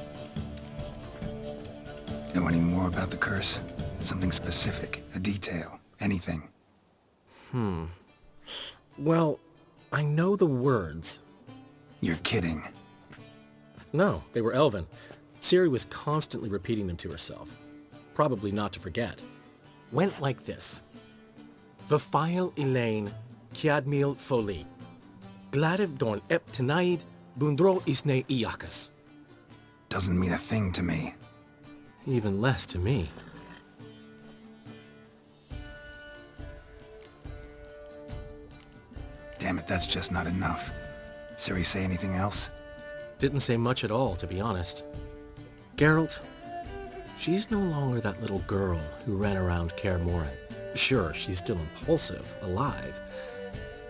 Know any more about the curse? Something specific, a detail, anything? Well, I know the words. You're kidding. No, they were Elven. Ciri was constantly repeating them to herself. Probably not to forget. Went like this. Vafile Elaine, Kiadmil Foli. Gladiv Dorn Ep Tenaid, Bundro Isne Iakas. Doesn't mean a thing to me. Even less to me. Damn it, that's just not enough. Ciri say anything else? Didn't say much at all, to be honest. Geralt, she's no longer that little girl who ran around Kaer Morhen. Sure, she's still impulsive, alive,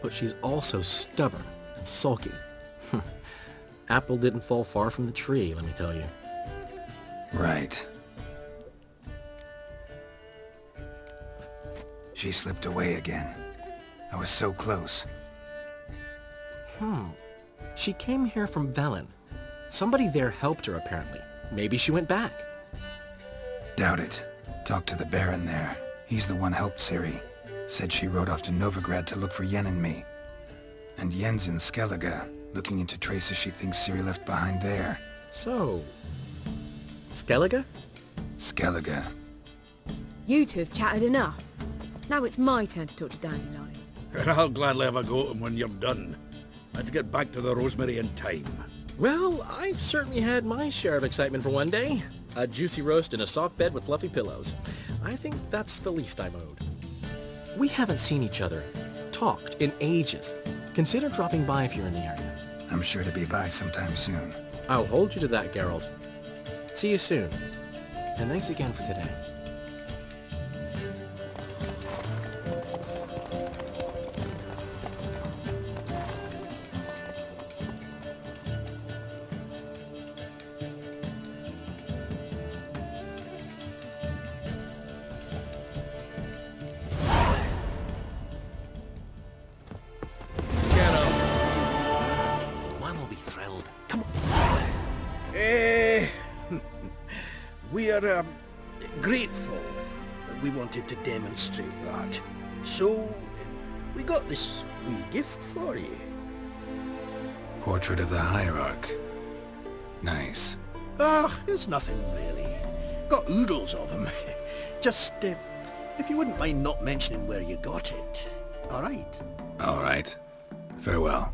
but she's also stubborn and sulky. Apple didn't fall far from the tree, let me tell you. Right. She slipped away again. I was so close. She came here from Velen. Somebody there helped her, apparently. Maybe she went back. Doubt it. Talked to the Baron there. He's the one helped Ciri. Said she rode off to Novigrad to look for Yen and me. And Yen's in Skellige, looking into traces she thinks Ciri left behind there. So, Skellige? Skellige. You two have chatted enough. Now it's my turn to talk to Dandelion. And I'll gladly have a go at him when you're done. Let's get back to the rosemary in time. Well, I've certainly had my share of excitement for one day. A juicy roast in a soft bed with fluffy pillows. I think that's the least I'm owed. We haven't seen each other, talked in ages. Consider dropping by if you're in the area. I'm sure to be by sometime soon. I'll hold you to that, Geralt. See you soon. And thanks again for today. We are grateful. We wanted to demonstrate that. So, we got this wee gift for you. Portrait of the Hierarch. Nice. It's nothing really. Got oodles of them. Just, if you wouldn't mind not mentioning where you got it. All right? All right. Farewell.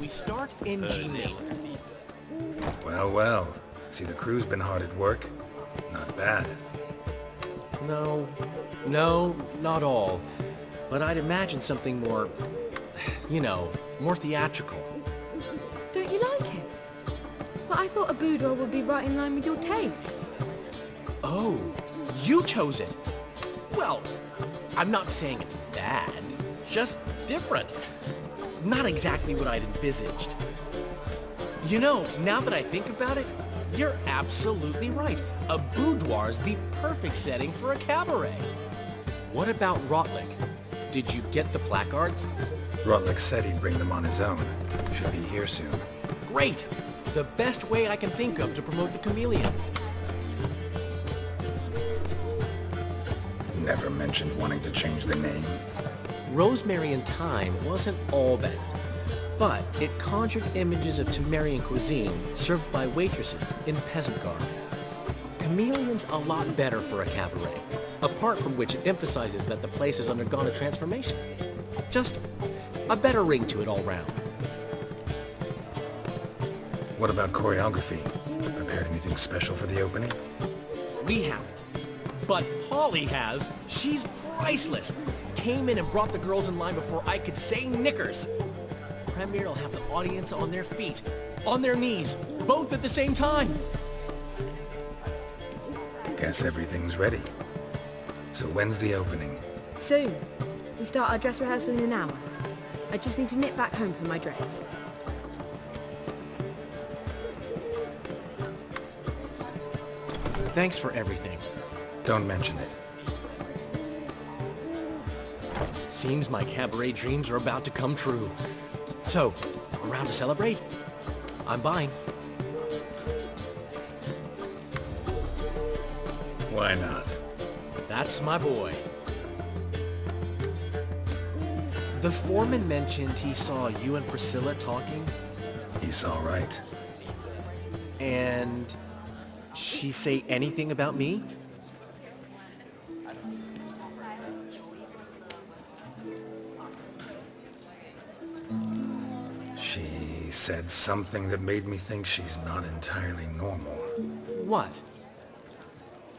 We start in G major. Well, well. See, the crew's been hard at work. Not bad. No, not all. But I'd imagine something more, more theatrical. Don't you like it? But I thought a boudoir would be right in line with your tastes. Oh, you chose it. Well, I'm not saying it's bad, just different. Not exactly what I'd envisaged. Now that I think about it, you're absolutely right. A boudoir's the perfect setting for a cabaret. What about Rotlick? Did you get the placards? Rotlick said he'd bring them on his own. Should be here soon. Great! The best way I can think of to promote the chameleon. Never mentioned wanting to change the name. Rosemary in Thyme wasn't all bad, but it conjured images of Temerian cuisine served by waitresses in peasant garb. Chameleon's a lot better for a cabaret, apart from which it emphasizes that the place has undergone a transformation. Just a better ring to it all round. What about choreography? Prepared anything special for the opening? We haven't. But Polly has. She's priceless. Came in and brought the girls in line before I could say knickers. Premier will have the audience on their feet, on their knees, both at the same time. Guess everything's ready. So when's the opening? Soon. We start our dress rehearsal in an hour. I just need to nip back home for my dress. Thanks for everything. Don't mention it. Seems my cabaret dreams are about to come true. So, around to celebrate? I'm buying. Why not? That's my boy. The foreman mentioned he saw you and Priscilla talking. He's all right. And she say anything about me? She said something that made me think she's not entirely normal. What?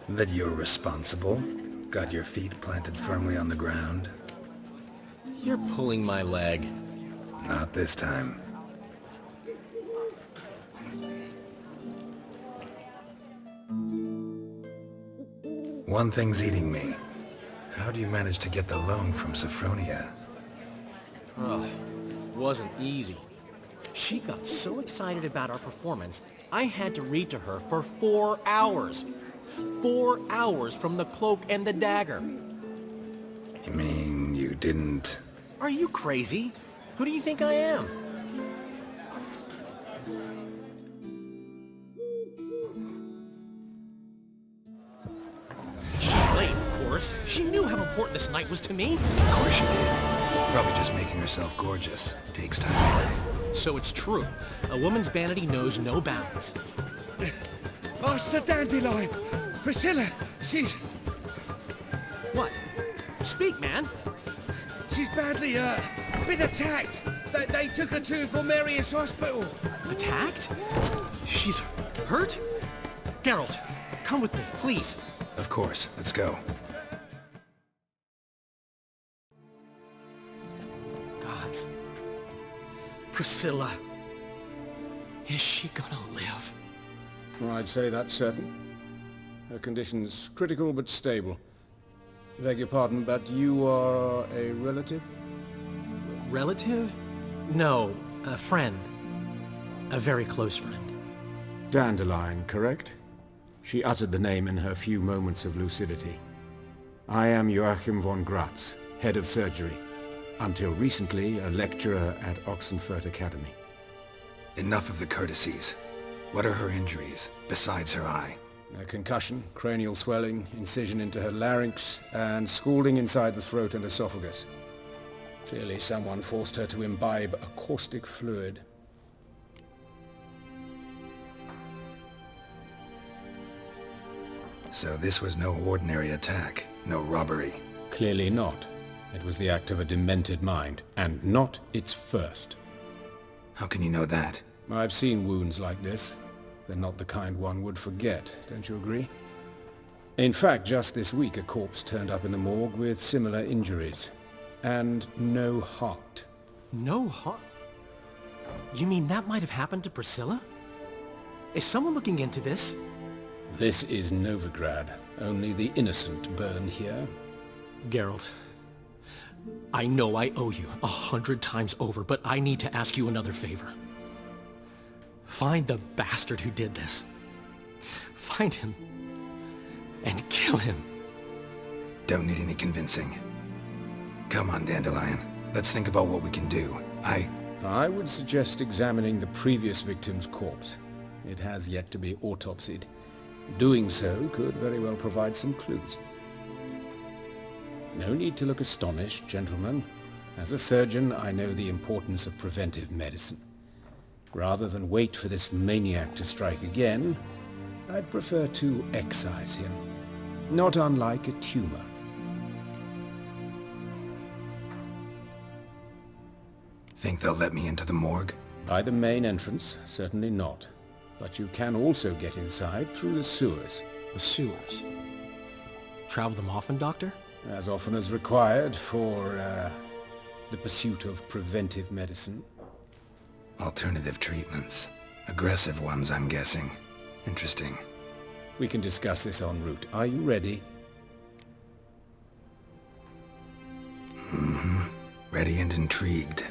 That you're responsible, got your feet planted firmly on the ground. You're pulling my leg. Not this time. One thing's eating me. How do you manage to get the loan from Sophronia? Oh, wasn't easy. She got so excited about our performance, I had to read to her for 4 hours. 4 hours from the Cloak and the Dagger. You mean you didn't... Are you crazy? Who do you think I am? She's late, of course. course. She knew how important this night was to me. Of course she did. Probably just making herself gorgeous. Takes time anyway. So it's true. A woman's vanity knows no bounds. Master Dandelion! Priscilla, she's... What? Speak, man. She's badly, been attacked. They took her to Valmerius Hospital. Attacked? She's hurt? Geralt, come with me, please. Of course. Let's go. Gods. Priscilla. Is she gonna live? I'd say that's certain. Her condition's critical but stable. Beg your pardon, but you are a relative? Relative? No, a friend. A very close friend. Dandelion, correct? She uttered the name in her few moments of lucidity. I am Joachim von Gratz, head of surgery. Until recently, a lecturer at Oxenfurt Academy. Enough of the courtesies. What are her injuries, besides her eye? A concussion, cranial swelling, incision into her larynx, and scalding inside the throat and esophagus. Clearly someone forced her to imbibe a caustic fluid. So this was no ordinary attack, no robbery. Clearly not. It was the act of a demented mind, and not its first. How can you know that? I've seen wounds like this. They're not the kind one would forget, don't you agree? In fact, just this week a corpse turned up in the morgue with similar injuries. And no heart. No heart? You mean that might have happened to Priscilla? Is someone looking into this? This is Novigrad. Only the innocent burn here. Geralt, I know I owe you 100 times over, but I need to ask you another favor. Find the bastard who did this. Find him and kill him. Don't need any convincing. Come on, Dandelion. Let's think about what we can do. I would suggest examining the previous victim's corpse. It has yet to be autopsied. Doing so could very well provide some clues. No need to look astonished, gentlemen. As a surgeon, I know the importance of preventive medicine. Rather than wait for this maniac to strike again, I'd prefer to excise him. Not unlike a tumor. Think they'll let me into the morgue? By the main entrance, certainly not. But you can also get inside through the sewers. The sewers? Travel them often, Doctor? As often as required for, the pursuit of preventive medicine. Alternative treatments. Aggressive ones, I'm guessing. Interesting. We can discuss this en route. Are you ready? Mm-hmm. Ready and intrigued.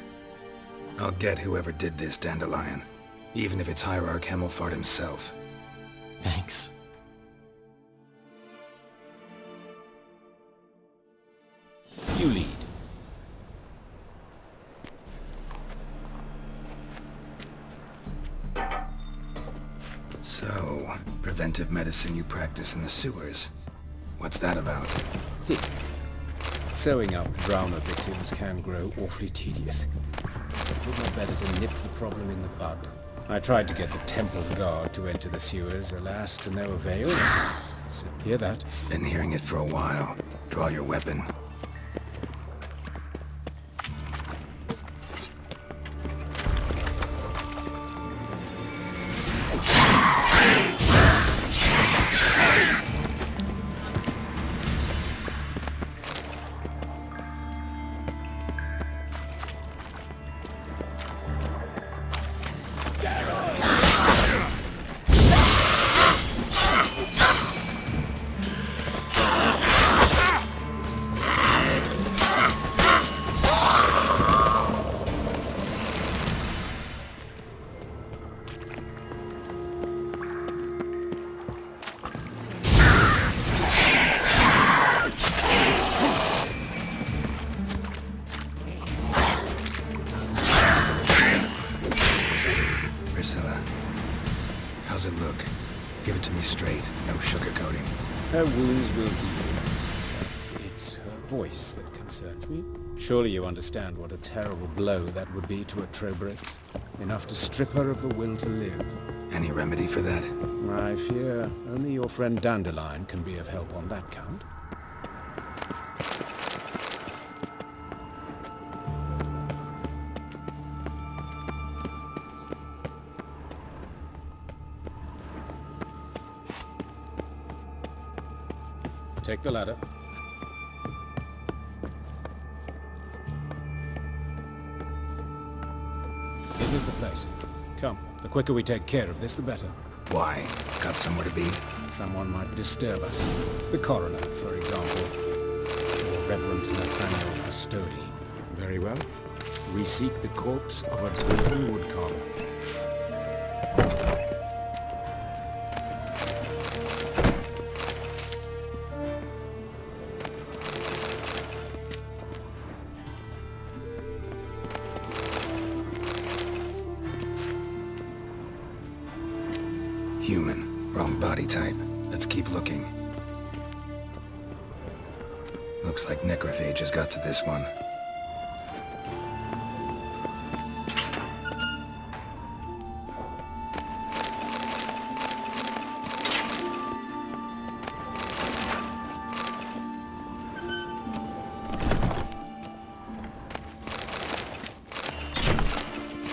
I'll get whoever did this, Dandelion. Even if it's Hierarch Hemmelfart himself. Thanks. You lead. So, preventive medicine you practice in the sewers. What's that about? Thick. Sewing up drowner victims can grow awfully tedious. Is it not better to nip the problem in the bud? I tried to get the temple guard to enter the sewers, alas, to no avail. So, hear that? Been hearing it for a while. Draw your weapon. How's it look? Give it to me straight, no sugarcoating. Her wounds will heal. voice that concerns me. Surely you understand what a terrible blow that would be to a trobrex. Enough to strip her of the will to live. Any remedy for that? I fear only your friend Dandelion can be of help on that count. Take the ladder. This is the place. Come, the quicker we take care of this, the better. Why? Got somewhere to be? Someone might disturb us. The coroner, for example. Or Reverend Nathaniel Custody. Very well. We seek the corpse of a dwarven woodcarver. Human. Wrong body type. Let's keep looking. Looks like necrophage has got to this one.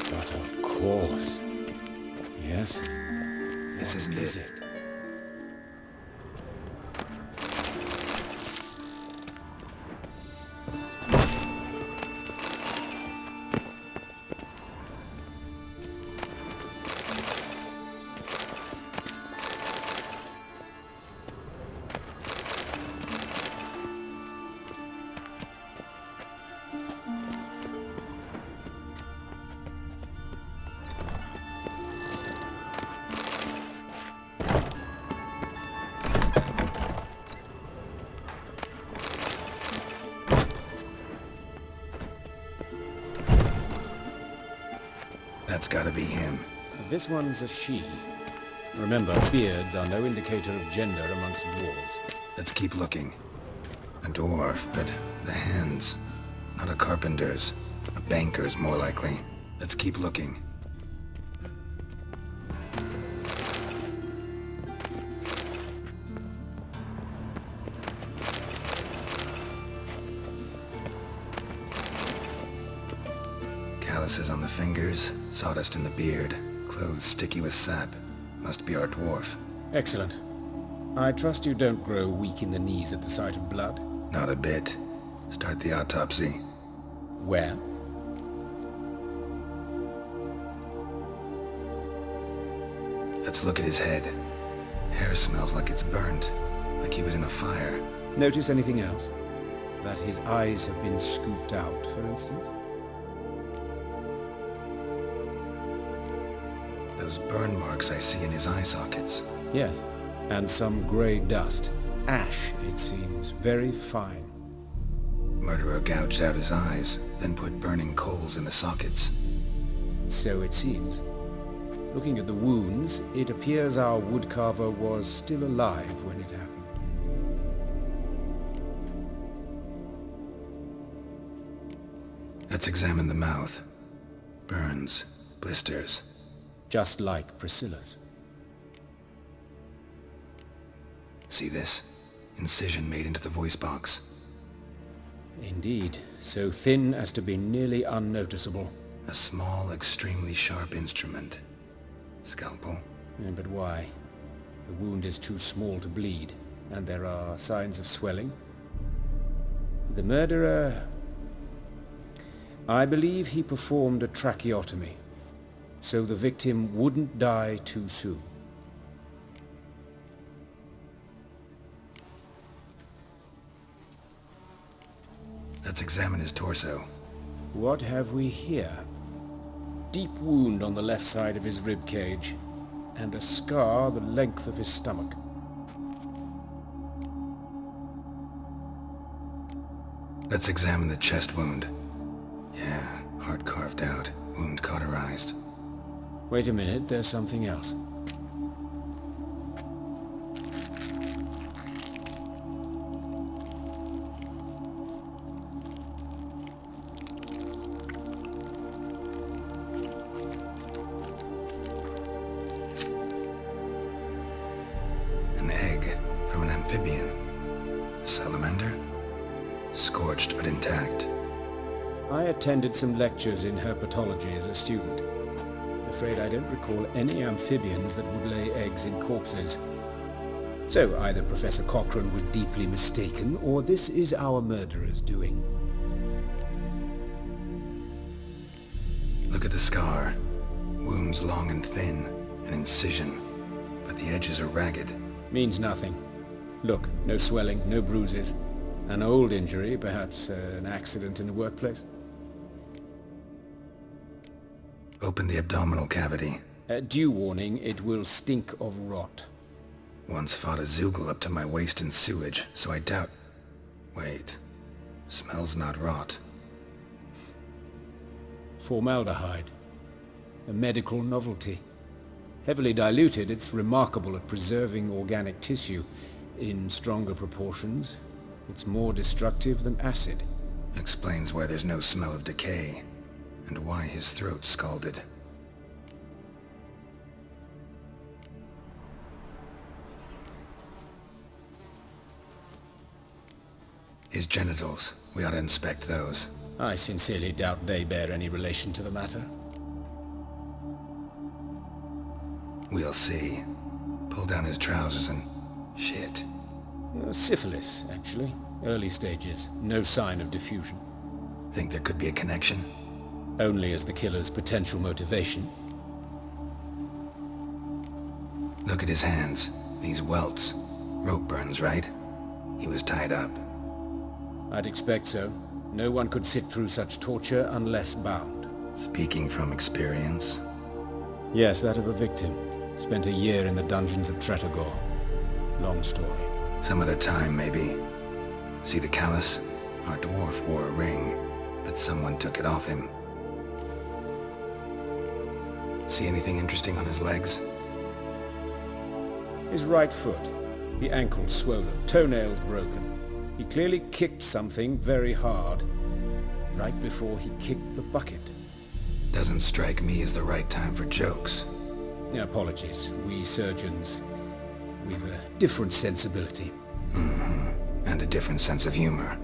But of course. Yes? This is it. That's gotta be him. This one's a she. Remember, beards are no indicator of gender amongst dwarves. Let's keep looking. A dwarf, but the hands. Not a carpenter's. A banker's, more likely. Let's keep looking. Calluses on the fingers, sawdust in the beard, clothes sticky with sap. Must be our dwarf. Excellent. I trust you don't grow weak in the knees at the sight of blood? Not a bit. Start the autopsy. Where? Let's look at his head. Hair smells like it's burnt, like he was in a fire. Notice anything else? That his eyes have been scooped out, for instance? Those burn marks I see in his eye sockets. Yes, and some grey dust. Ash, it seems. Very fine. Murderer gouged out his eyes, then put burning coals in the sockets. So it seems. Looking at the wounds, it appears our woodcarver was still alive when it happened. Let's examine the mouth. Burns, blisters. Just like Priscilla's. See this? Incision made into the voice box. Indeed, so thin as to be nearly unnoticeable. A small, extremely sharp instrument. Scalpel? But why? The wound is too small to bleed, and there are signs of swelling. The murderer... I believe he performed a tracheotomy, so the victim wouldn't die too soon. Let's examine his torso. What have we here? Deep wound on the left side of his rib cage, and a scar the length of his stomach. Let's examine the chest wound. Yeah, heart carved out, wound cauterized. Wait a minute, there's something else. An egg from an amphibian. A salamander? Scorched but intact. I attended some lectures in herpetology as a student. I'm afraid I don't recall any amphibians that would lay eggs in corpses. So either Professor Cochrane was deeply mistaken, or this is our murderer's doing. Look at the scar. Wounds long and thin. An incision. But the edges are ragged. Means nothing. Look, no swelling, no bruises. An old injury, perhaps an accident in the workplace. Open the abdominal cavity. Due warning, it will stink of rot. Once fought a Zoogle up to my waist in sewage, so I doubt... Wait. Smells not rot. Formaldehyde. A medical novelty. Heavily diluted, it's remarkable at preserving organic tissue. In stronger proportions, it's more destructive than acid. Explains why there's no smell of decay, and why his throat's scalded. His genitals. We ought to inspect those. I sincerely doubt they bear any relation to the matter. We'll see. Pull down his trousers and... shit. Syphilis, actually. Early stages. No sign of diffusion. Think there could be a connection? Only as the killer's potential motivation. Look at his hands. These welts. Rope burns, right? He was tied up. I'd expect so. No one could sit through such torture unless bound. Speaking from experience? Yes, that of a victim. Spent a year in the dungeons of Tretogor. Long story. Some other time, maybe. See the callus? Our dwarf wore a ring, but someone took it off him. See anything interesting on his legs? His right foot. The ankle swollen, toenails broken. He clearly kicked something very hard, right before he kicked the bucket. Doesn't strike me as the right time for jokes. Apologies. We surgeons, we've a different sensibility. And a different sense of humor.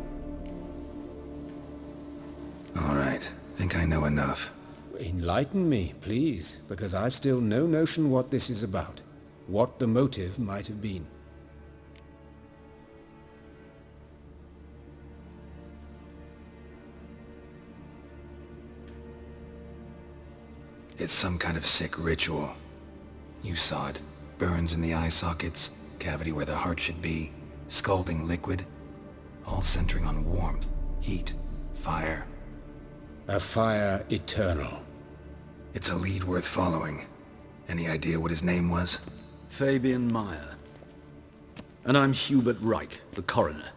All right. Think I know enough. Enlighten me, please, because I've still no notion what this is about. What the motive might have been. It's some kind of sick ritual. You saw it. Burns in the eye sockets, cavity where the heart should be, scalding liquid, all centering on warmth, heat, fire. A fire eternal. It's a lead worth following. Any idea what his name was? Fabian Meyer. And I'm Hubert Reich, the coroner.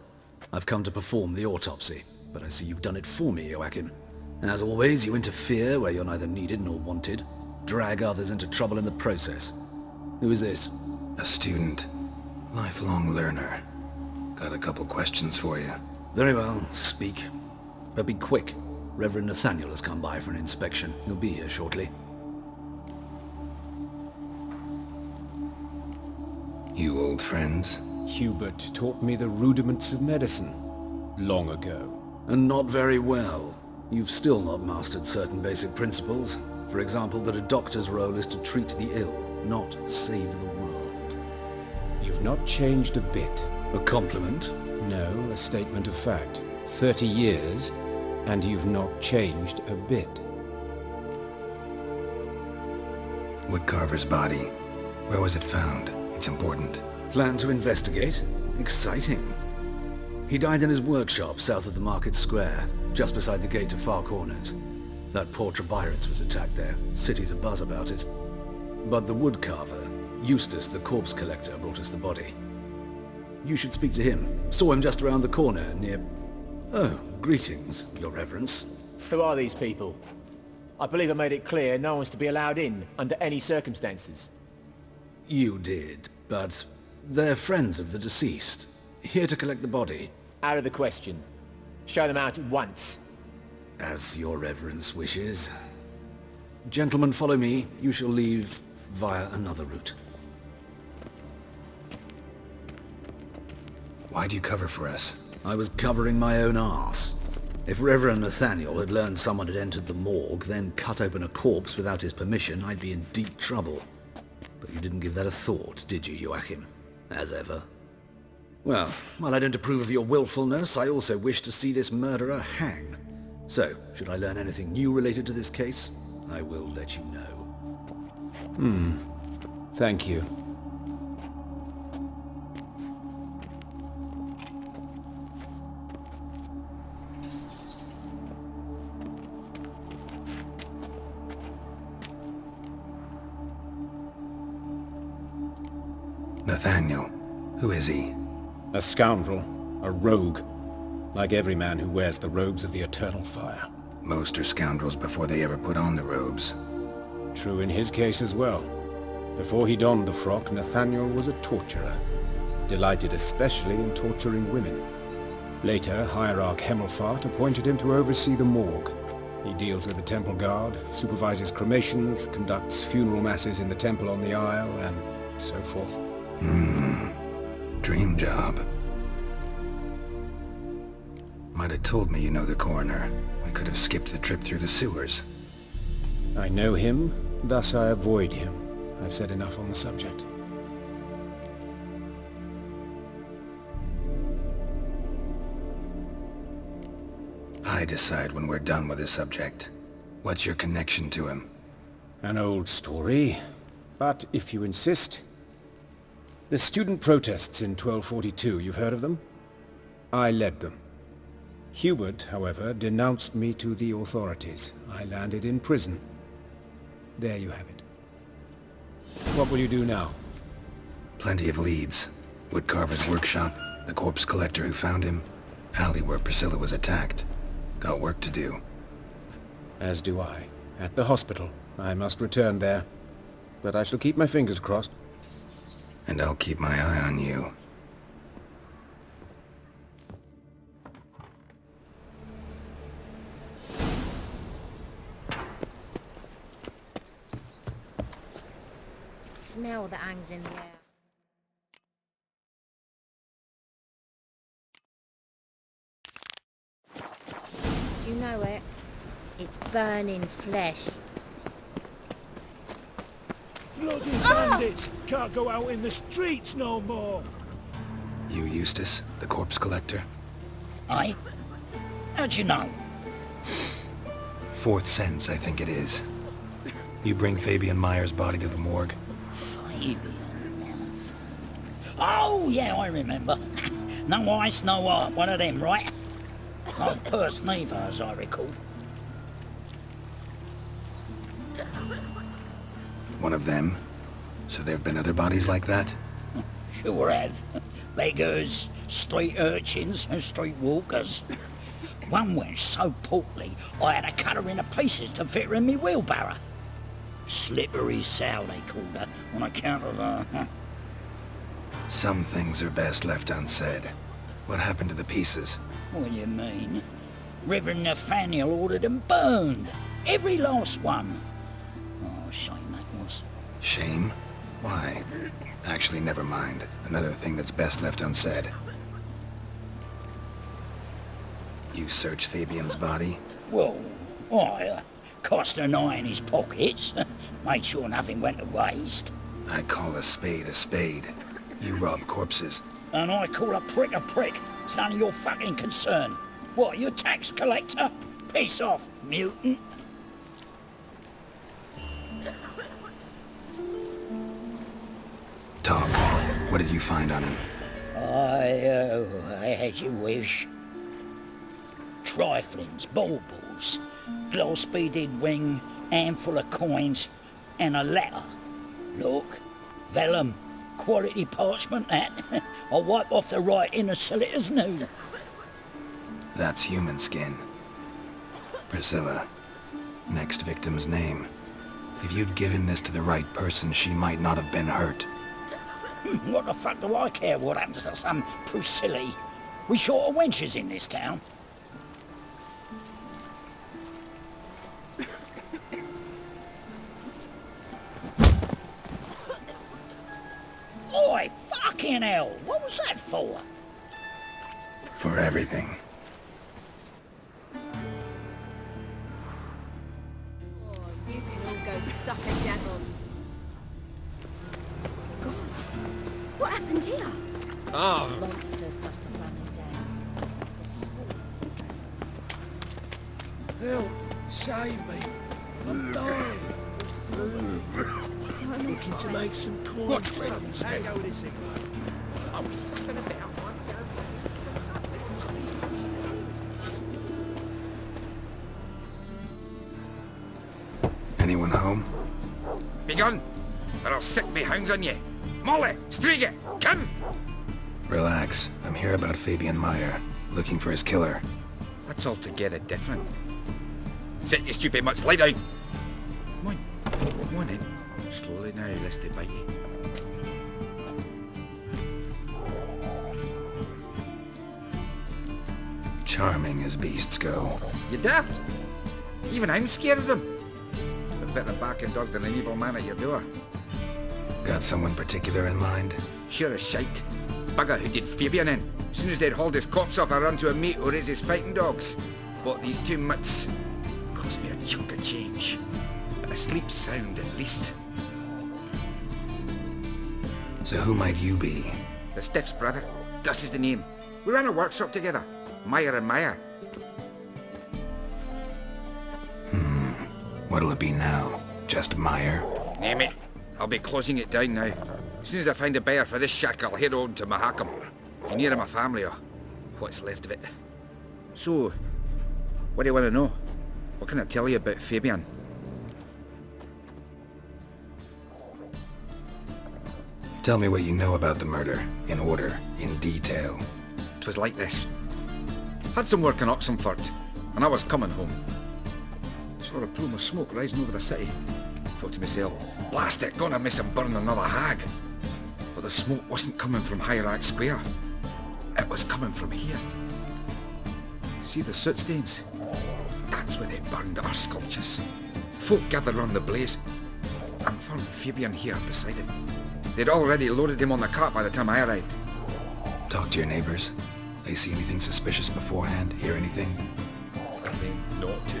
I've come to perform the autopsy, but I see you've done it for me, Joachim. As always, you interfere where you're neither needed nor wanted. Drag others into trouble in the process. Who is this? A student. Lifelong learner. Got a couple questions for you. Very well, speak. But be quick. Reverend Nathaniel has come by for an inspection. He'll be here shortly. You old friends? Hubert taught me the rudiments of medicine. Long ago. And not very well. You've still not mastered certain basic principles. For example, that a doctor's role is to treat the ill, not save the world. You've not changed a bit. A compliment? No, a statement of fact. 30 years, and you've not changed a bit. Woodcarver's body. Where was it found? It's important. Plan to investigate? Exciting. He died in his workshop south of the market square, just beside the gate to Far Corners. That poor Trebirates was attacked there. City's abuzz about it. But the woodcarver, Eustace the corpse collector, brought us the body. You should speak to him. Saw him just around the corner near... Oh, greetings, your reverence. Who are these people? I believe I made it clear no one's to be allowed in under any circumstances. You did, but they're friends of the deceased. Here to collect the body. Out of the question. Show them out at once. As your reverence wishes. Gentlemen, follow me. You shall leave via another route. Why'd you cover for us? I was covering my own arse. If Reverend Nathaniel had learned someone had entered the morgue, then cut open a corpse without his permission, I'd be in deep trouble. But you didn't give that a thought, did you, Joachim? As ever. Well, while I don't approve of your willfulness, I also wish to see this murderer hang. So, should I learn anything new related to this case, I will let you know. Thank you. Nathaniel. Who is he? A scoundrel. A rogue. Like every man who wears the robes of the eternal fire. Most are scoundrels before they ever put on the robes. True in his case as well. Before he donned the frock, Nathaniel was a torturer. Delighted especially in torturing women. Later, Hierarch Hemmelfart appointed him to oversee the morgue. He deals with the temple guard, supervises cremations, conducts funeral masses in the temple on the Isle, and so forth. Dream job. Might have told me you know the coroner. We could have skipped the trip through the sewers. I know him, thus I avoid him. I've said enough on the subject. I decide when we're done with the subject. What's your connection to him? An old story, but if you insist... The student protests in 1242, you've heard of them? I led them. Hubert, however, denounced me to the authorities. I landed in prison. There you have it. What will you do now? Plenty of leads. Woodcarver's workshop, the corpse collector who found him, alley where Priscilla was attacked. Got work to do. As do I. At the hospital. I must return there. But I shall keep my fingers crossed. And I'll keep my eye on you. Smell that hangs in the air. Do you know it? It's burning flesh. Bloody bandits! Can't go out in the streets no more! You Eustace, the corpse collector? Aye? How'd you know? Fourth sense, I think it is. You bring Fabian Meyer's body to the morgue? Fabian? Oh, yeah, I remember. No ice, no art, one of them, right? No purse neither, as I recall. One of them? So there have been other bodies like that? Sure have. Beggars, street urchins, and street walkers. One went so portly, I had to cut her into pieces to fit her in me wheelbarrow. Slippery sow, they called her, on account of her. Some things are best left unsaid. What happened to the pieces? What do you mean? Reverend Nathaniel ordered them burned. Every last one. Oh, shame that was. Shame? Why? Actually, never mind. Another thing that's best left unsaid. You searched Fabian's body? Well, I cast an eye in his pockets. Made sure nothing went to waste. I call a spade a spade. You rob corpses. And I call a prick a prick. It's none of your fucking concern. What, you tax collector? Piss off, mutant. Talk. What did you find on him? I had your wish. Triflings, baubles, gloss-beaded ring, handful of coins, and a letter. Look, vellum, quality parchment that. I'll wipe off the writing and sell it as new. That's human skin. Priscilla. Next victim's name. If you'd given this to the right person, she might not have been hurt. What the fuck do I care what happens to some Priscilla? We short of wenches in this town. Oi, fucking hell! What was that for? For everything. You can all go suck a devil. Gods, what happened here? Oh. Monsters must have run him down. Help! Save me! I'm dying! Looking to make some coins. What's wrong, Steve? Anyone home? Begone, or I'll sick me hounds on you. Molly, Striga, come! Relax. I'm here about Fabian Meyer, looking for his killer. That's altogether different. Sit, you stupid mutts, lie down. Come on in. Slowly now, lest they bite you. Charming as beasts go. You daft? Even I'm scared of them. A better barking dog than an evil man at your door. Got someone particular in mind? Sure as shite. Bugger who did Fabian in. As soon as they'd hauled his corpse off, I run to a mate who raises fighting dogs. Bought these 2 mutts. Cost me a chunk of change. But I sleep sound at least. So who might you be? The Stiff's brother. Gus is the name. We ran a workshop together. Meyer and Meyer. What'll it be now? Just Meyer? Name it. I'll be closing it down now. As soon as I find a buyer for this shack, I'll head on to Mahakam. Be near my family, or what's left of it. So, what do you want to know? What can I tell you about Fabian? Tell me what you know about the murder, in order, in detail. 'Twas like this. Had some work in Oxenford, and I was coming home. Saw a plume of smoke rising over the city. Thought to myself, blast it, gonna miss and burn another hag. But the smoke wasn't coming from Hierarch Square. It was coming from here. See the soot stains? That's where they burned our sculptures. Folk gathered round the blaze, and found Fabian here beside it. They'd already loaded him on the cart by the time I arrived. Talk to your neighbors. They see anything suspicious beforehand? Hear anything? Claim not to.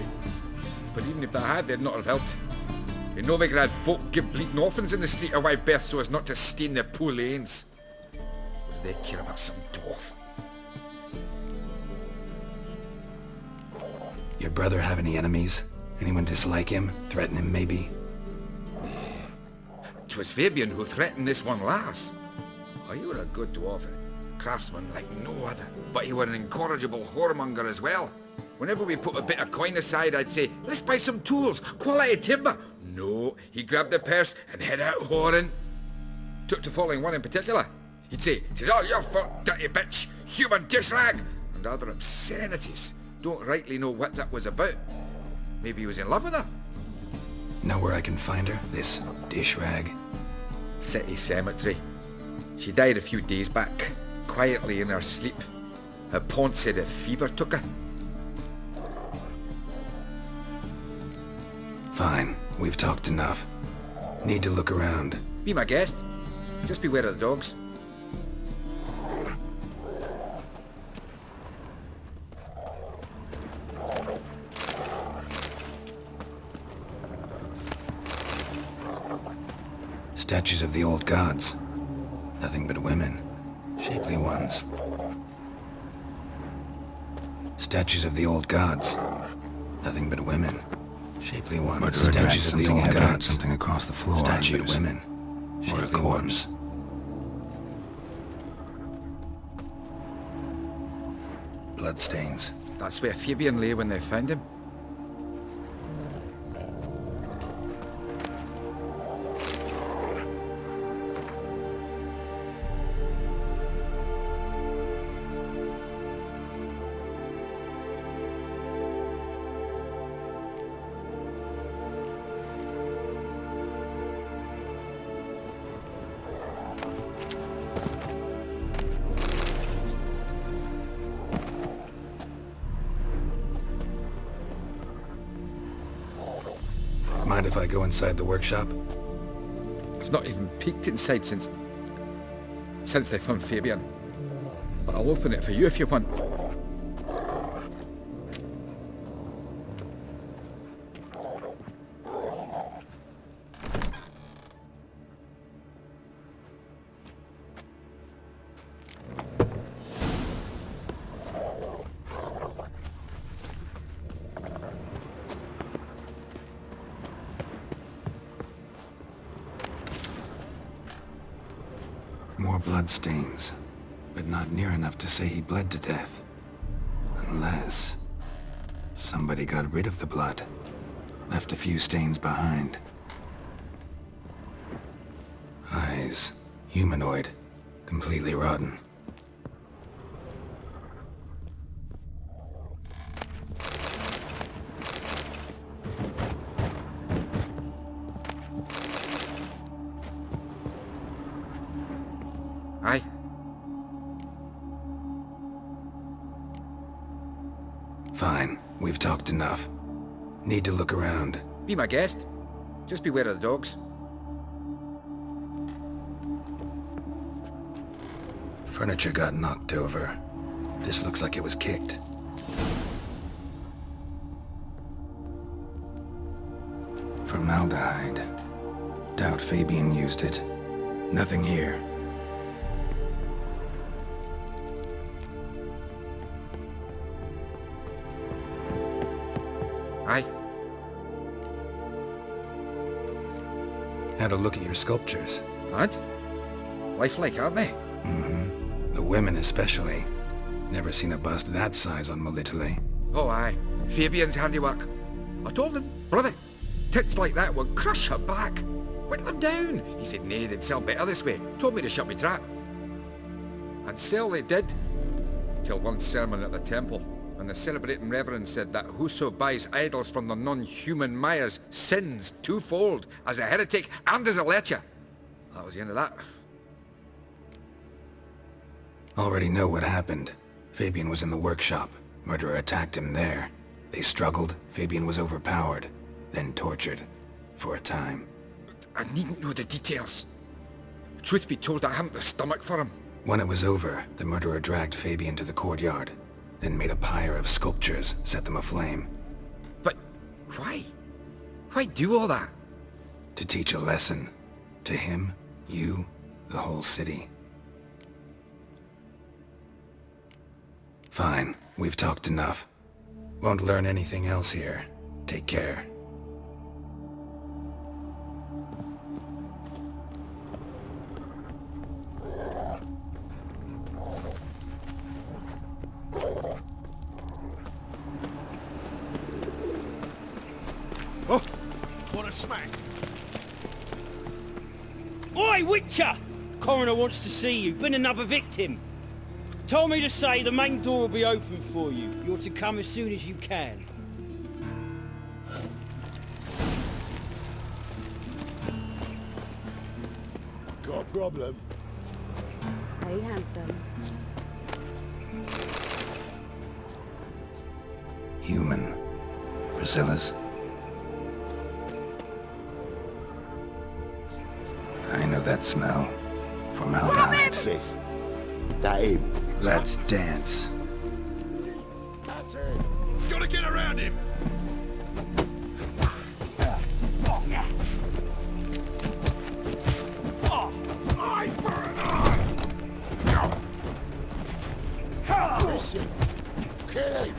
But even if they had, they'd not have helped. You know they could have folk give bleating orphans in the street of White Beth so as not to stain their poor lanes. What do they care about some dwarf? Your brother have any enemies? Anyone dislike him? Threaten him, maybe? 'Twas Fabian who threatened this one last. Oh, you were a good dwarf, craftsman like no other. But you were an incorrigible whoremonger as well. Whenever we put a bit of coin aside, I'd say, let's buy some tools, quality timber. No, he grabbed the purse and head out whoring. Took to following one in particular. He'd say, 'tis all your fault, dirty bitch, human dish rag, and other obscenities. Don't rightly know what that was about. Maybe he was in love with her. Know where I can find her? This dish rag? City cemetery. She died a few days back, quietly in her sleep. Her pont said a fever took her. Fine, we've talked enough. Need to look around. Be my guest. Just beware of the dogs. Statues of the old gods. Nothing but women. Shapely ones. Statues of the old gods. Nothing but women. Shapely ones. Statues of the old gods. Something across the floor. Statues but women. Shapely ones. Bloodstains. That's where Fabian lay when they found him. Mind if I go inside the workshop? I've not even peeked inside since they found Fabian. but I'll open it for you if you want. More bloodstains, but not near enough to say he bled to death. Unless somebody got rid of the blood, left a few stains behind. Eyes, humanoid, completely rotten. Aye. Fine, we've talked enough. Need to look around. Be my guest. Just beware of the dogs. Furniture got knocked over. This looks like it was kicked. Formaldehyde. Doubt Fabian used it. Nothing here. Aye. Had a look at your sculptures. Had? Lifelike, aren't they? Mm-hmm. The women especially. Never seen a bust that size on Melitele. Oh aye. Fabian's handiwork. I told him, brother, tits like that will crush her back. Whittle him down. He said nay, they'd sell better this way. Told me to shut me trap. And sell they did. Till one sermon at the temple. And the celebrating reverend said that whoso buys idols from the non-human Mayas sins twofold, as a heretic and as a lecher. That was the end of that. Already know what happened. Fabian was in the workshop. Murderer attacked him there. They struggled. Fabian was overpowered, then tortured. For a time. I needn't know the details. Truth be told, I hadn't the stomach for him. When it was over, the murderer dragged Fabian to the courtyard. Then made a pyre of sculptures, set them aflame. But why? Why do all that? To teach a lesson. To him, you, the whole city. Fine, we've talked enough. Won't learn anything else here. Take care. Oh, what a smack. Oi, Witcher! Coroner wants to see you. Been another victim. Told me to say the main door will be open for you. You're to come as soon as you can. Got a problem? Hey, handsome. Human. Priscilla's. I know that smell. Formaldehyde. Sis, that him. Let's dance. That's it. Gotta get around him. Eye for an eye. Listen, kill him.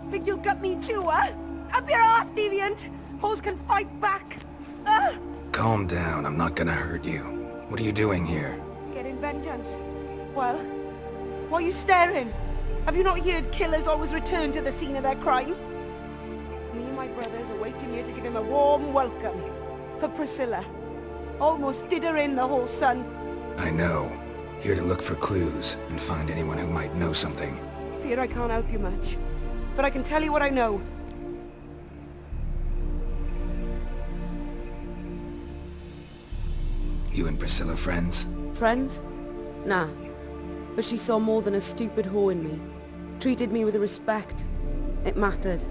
Think you'll get me too, huh? Up your ass, deviant! Hoes can fight back! Calm down, I'm not gonna hurt you. What are you doing here? Getting vengeance. Well, why are you staring? Have you not heard killers always return to the scene of their crime? Me and my brothers are waiting here to give him a warm welcome. For Priscilla. Almost did her in, the whole son. I know. Here to look for clues and find anyone who might know something. Fear I can't help you much. But I can tell you what I know. You and Priscilla friends? Friends? Nah. But she saw more than a stupid whore in me. Treated me with respect. It mattered.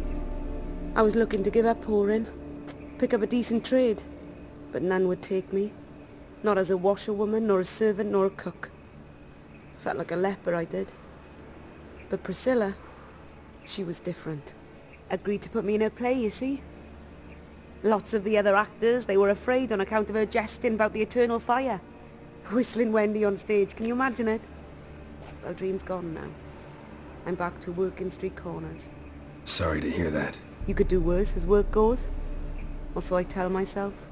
I was looking to give up whoring. Pick up a decent trade. But none would take me. Not as a washerwoman, nor a servant, nor a cook. Felt like a leper, I did. But Priscilla, she was different. Agreed to put me in her play, you see. Lots of the other actors, they were afraid on account of her jesting about the eternal fire. Whistling Wendy on stage, can you imagine it? Well, dream's gone now. I'm back to working street corners. Sorry to hear that. You could do worse as work goes. Or so I tell myself.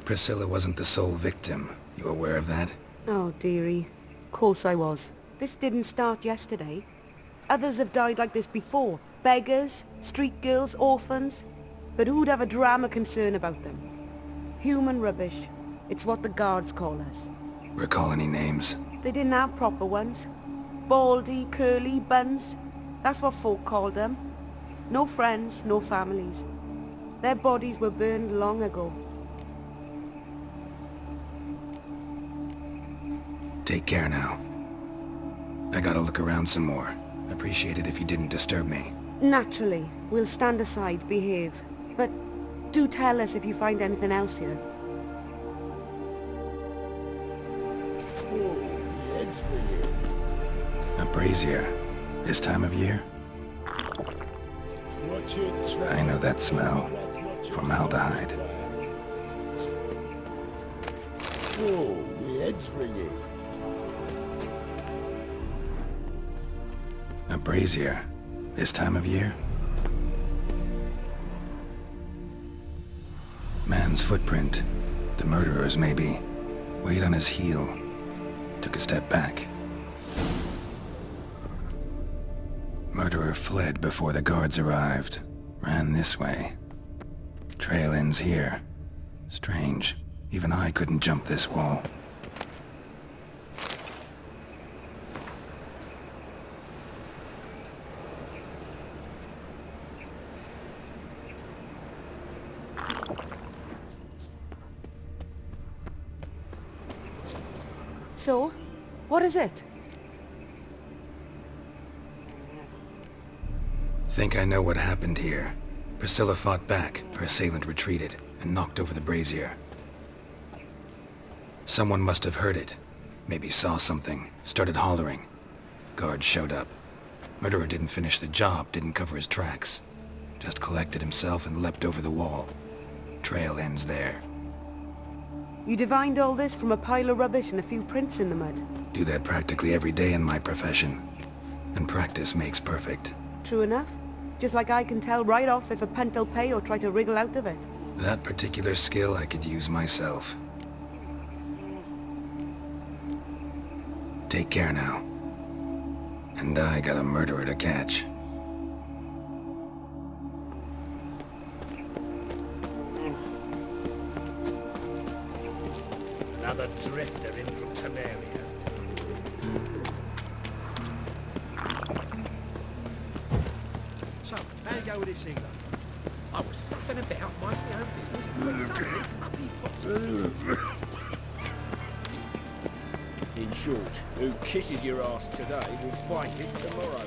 Priscilla wasn't the sole victim. You aware of that? Oh, dearie. Course I was. This didn't start yesterday. Others have died like this before. Beggars, street girls, orphans. But who'd have a drama concern about them? Human rubbish. It's what the guards call us. Recall any names? They didn't have proper ones. Baldy, curly, buns. That's what folk called them. No friends, no families. Their bodies were burned long ago. Take care now. I gotta look around some more. Appreciate it if you didn't disturb me. Naturally. We'll stand aside, behave. But do tell us if you find anything else here. A brazier. This time of year? I know that smell. Formaldehyde. Oh, my head's ringing. A brazier. This time of year? Man's footprint. The murderer's maybe. Weight on his heel. Took a step back. Murderer fled before the guards arrived. Ran this way. Trail ends here. Strange. Even I couldn't jump this wall. So, what is it? Think I know what happened here. Priscilla fought back, her assailant retreated, and knocked over the brazier. Someone must have heard it. Maybe saw something, started hollering. Guards showed up. Murderer didn't finish the job, didn't cover his tracks. Just collected himself and leapt over the wall. Trail ends there. You divined all this from a pile of rubbish and a few prints in the mud. Do that practically every day in my profession. And practice makes perfect. True enough. Just like I can tell right off if a punt'll pay or try to wriggle out of it. That particular skill I could use myself. Take care now. And I got a murderer to catch. Another drifter in from Temeria. So, how you go with this England? I was faffing about, minding my own business, and when suddenly, up he pops. In short, who kisses your ass today will bite it tomorrow.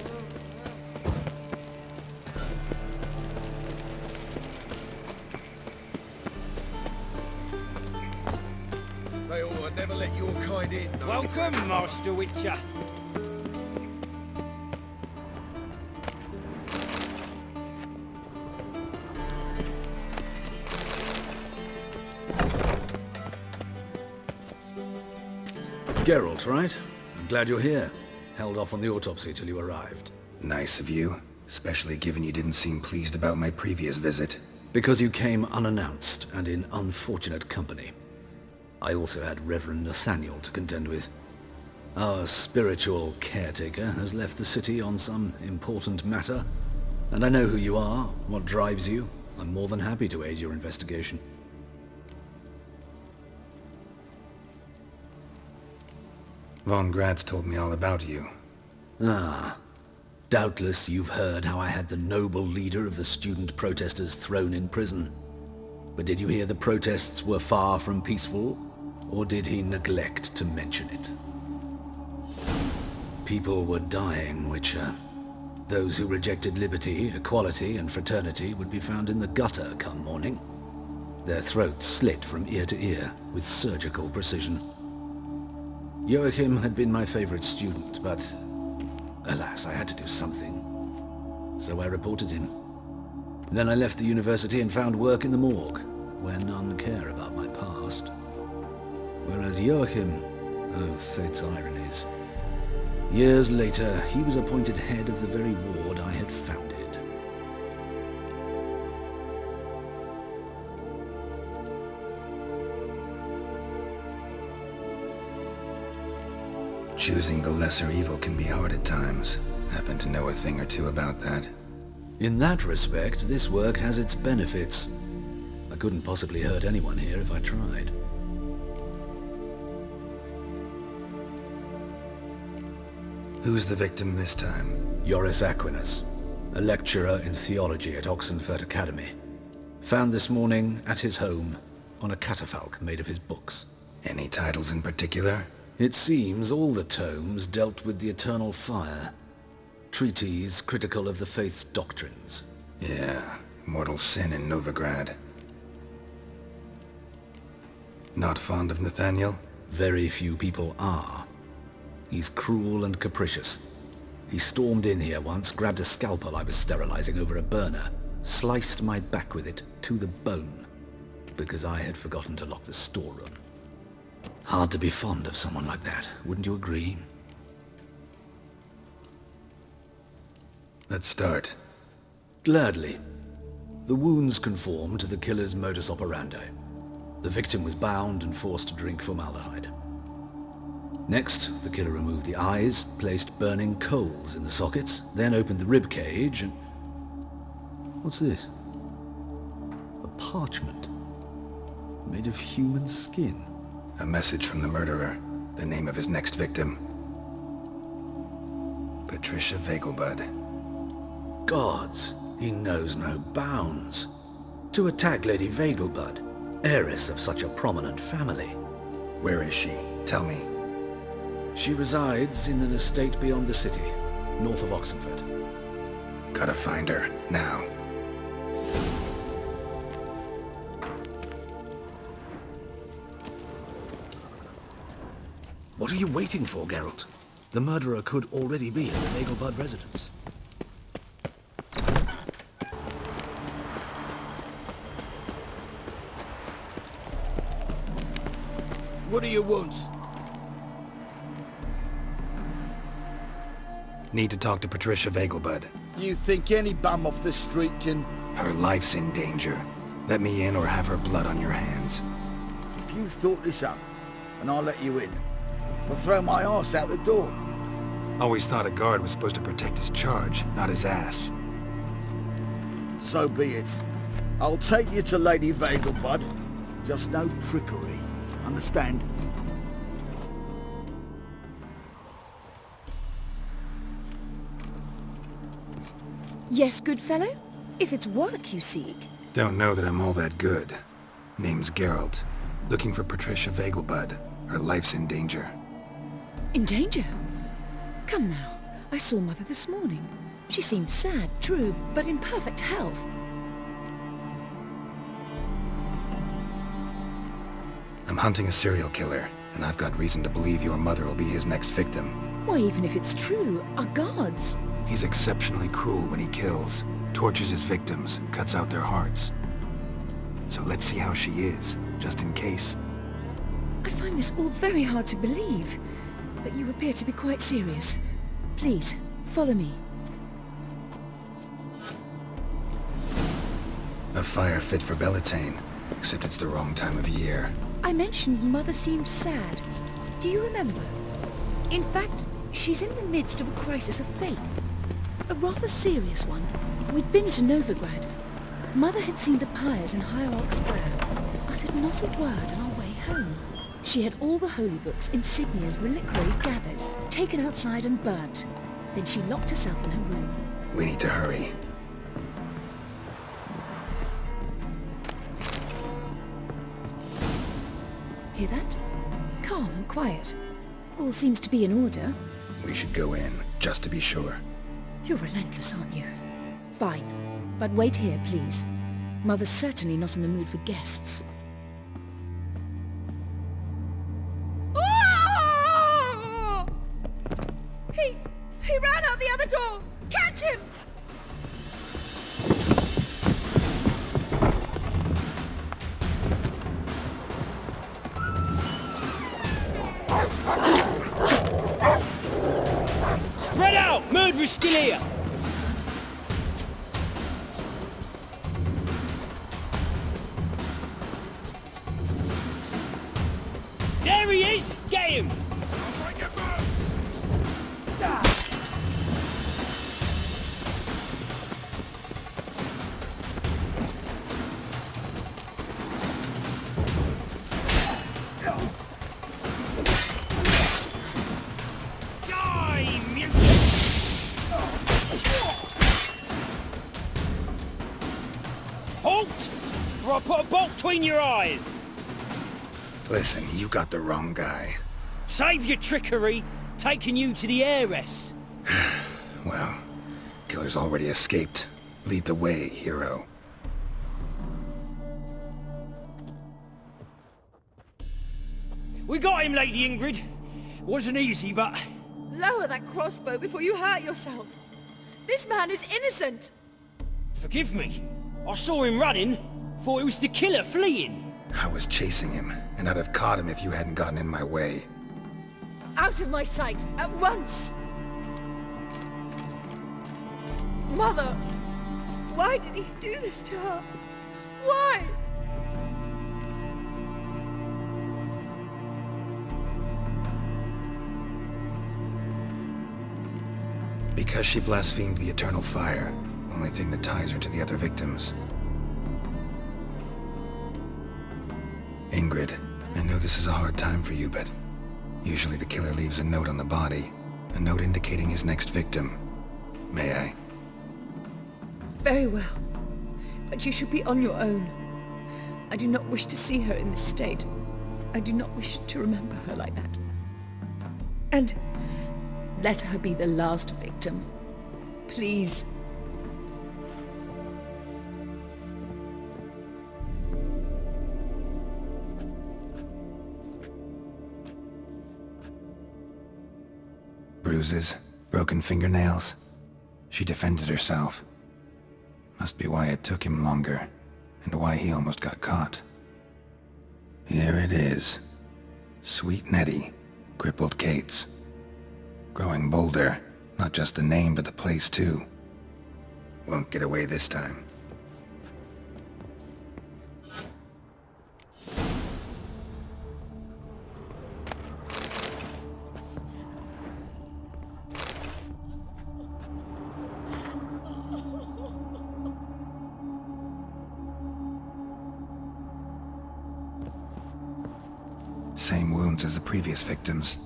They all never let your kind in. No. Welcome, Master Witcher. Geralt, right? I'm glad you're here. Held off on the autopsy till you arrived. Nice of you, especially given you didn't seem pleased about my previous visit. Because you came unannounced and in unfortunate company. I also had Reverend Nathaniel to contend with. Our spiritual caretaker has left the city on some important matter, and I know who you are, what drives you. I'm more than happy to aid your investigation. Von Gratz told me all about you. Ah. Doubtless you've heard how I had the noble leader of the student protesters thrown in prison. But did you hear the protests were far from peaceful? Or did he neglect to mention it? People were dying, Witcher. Those who rejected liberty, equality, and fraternity would be found in the gutter come morning. Their throats slit from ear to ear with surgical precision. Joachim had been my favorite student, but alas, I had to do something. So I reported him. Then I left the university and found work in the morgue, where none care about my past. Whereas Joachim, oh, fate's ironies. Years later, he was appointed head of the very ward I had founded. Choosing the lesser evil can be hard at times. Happen to know a thing or two about that. In that respect, this work has its benefits. I couldn't possibly hurt anyone here if I tried. Who's the victim this time? Joris Aquinas, a lecturer in theology at Oxenfurt Academy. Found this morning at his home on a catafalque made of his books. Any titles in particular? It seems all the tomes dealt with the eternal fire. Treatises critical of the faith's doctrines. Yeah, mortal sin in Novigrad. Not fond of Nathaniel? Very few people are. He's cruel and capricious. He stormed in here once, grabbed a scalpel I was sterilizing over a burner, sliced my back with it to the bone, because I had forgotten to lock the storeroom. Hard to be fond of someone like that, wouldn't you agree? Let's start. Gladly. The wounds conform to the killer's modus operandi. The victim was bound and forced to drink formaldehyde. Next, the killer removed the eyes, placed burning coals in the sockets, then opened the rib cage and... What's this? A parchment. Made of human skin. A message from the murderer. The name of his next victim. Patricia Vegelbud. Gods, he knows no bounds. To attack Lady Vegelbud, heiress of such a prominent family. Where is she? Tell me. She resides in an estate beyond the city, north of Oxenfurt. Gotta find her, now. What are you waiting for, Geralt? The murderer could already be at the Vegelbud residence. What do you want? Need to talk to Patricia Vegelbud. You think any bum off the street can... Her life's in danger. Let me in or have her blood on your hands. If you thought this up, and I'll let you in, I'll throw my arse out the door. Always thought a guard was supposed to protect his charge, not his ass. So be it. I'll take you to Lady Vegelbud. Just no trickery. Understand? Yes, good fellow? If it's work you seek. Don't know that I'm all that good. Name's Geralt. Looking for Patricia Vegelbud. Her life's in danger. In danger? Come now. I saw Mother this morning. She seemed sad, true, but in perfect health. I'm hunting a serial killer, and I've got reason to believe your mother will be his next victim. Why, even if it's true, our gods. He's exceptionally cruel when he kills, tortures his victims, cuts out their hearts. So let's see how she is, just in case. I find this all very hard to believe, but you appear to be quite serious. Please, follow me. A fire fit for Bellatane, except it's the wrong time of year. I mentioned Mother seemed sad. Do you remember? In fact, she's in the midst of a crisis of faith. A rather serious one. We'd been to Novigrad. Mother had seen the pyres in Hierarch Square, uttered not a word on our way home. She had all the holy books, insignias, reliquaries gathered, taken outside and burnt. Then she locked herself in her room. We need to hurry. Hear that? Calm and quiet. All seems to be in order. We should go in, just to be sure. You're relentless, aren't you? Fine. But wait here, please. Mother's certainly not in the mood for guests. Oh! He ran out the other door! Catch him! Spread out! Murderer's still here! There he is! Get him! Or I'll put a bolt between your eyes! Listen, you got the wrong guy. Save your trickery, taking you to the heiress. Well, killer's already escaped. Lead the way, hero. We got him, Lady Ingrid. Wasn't easy, but... Lower that crossbow before you hurt yourself. This man is innocent. Forgive me. I saw him running. Thought it was the killer fleeing. I was chasing him, and I'd have caught him if you hadn't gotten in my way. Out of my sight, at once! Mother! Why did he do this to her? Why? Because she blasphemed the eternal fire. Only thing that ties her to the other victims. Ingrid, I know this is a hard time for you, but usually the killer leaves a note on the body. A note indicating his next victim. May I? Very well. But you should be on your own. I do not wish to see her in this state. I do not wish to remember her like that. And let her be the last victim. Please. Bruises, broken fingernails. She defended herself. Must be why it took him longer, and why he almost got caught. Here it is. Sweet Nettie, crippled Kate's. Growing bolder, not just the name but the place too. Won't get away this time. Same wounds as the previous victims.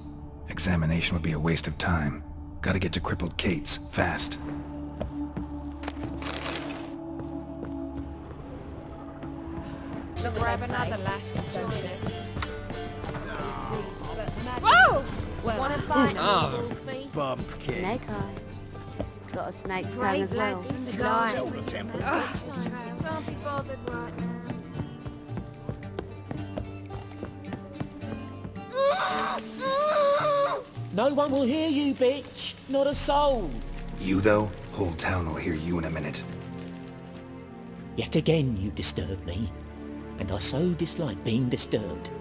Examination would be a waste of time. Gotta get to crippled Kate's, fast. So grab another lass to join us. Whoa! Wanna find Oh, a wolfie? bumpkin. Snake eyes. Got a snake's tongue Brave as well. lads from the guy. Tell the temple. Don't be bothered right now. No one will hear you, bitch. Not a soul. You though? Whole town will hear you in a minute. Yet again you disturb me, and I so dislike being disturbed.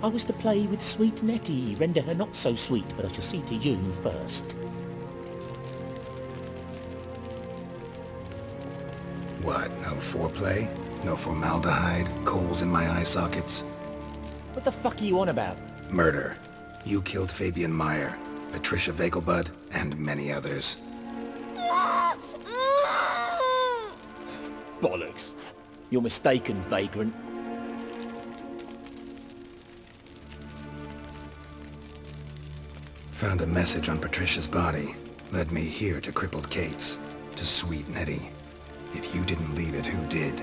I was to play with sweet Nettie, render her not so sweet, but I shall see to you first. What, no foreplay? No formaldehyde? Coals in my eye sockets? What the fuck are you on about? Murder. You killed Fabian Meyer, Patricia Vegelbud, and many others. Bollocks. You're mistaken, vagrant. Found a message on Patricia's body. Led me here to crippled Kate's. To sweet Nettie. If you didn't leave it, who did?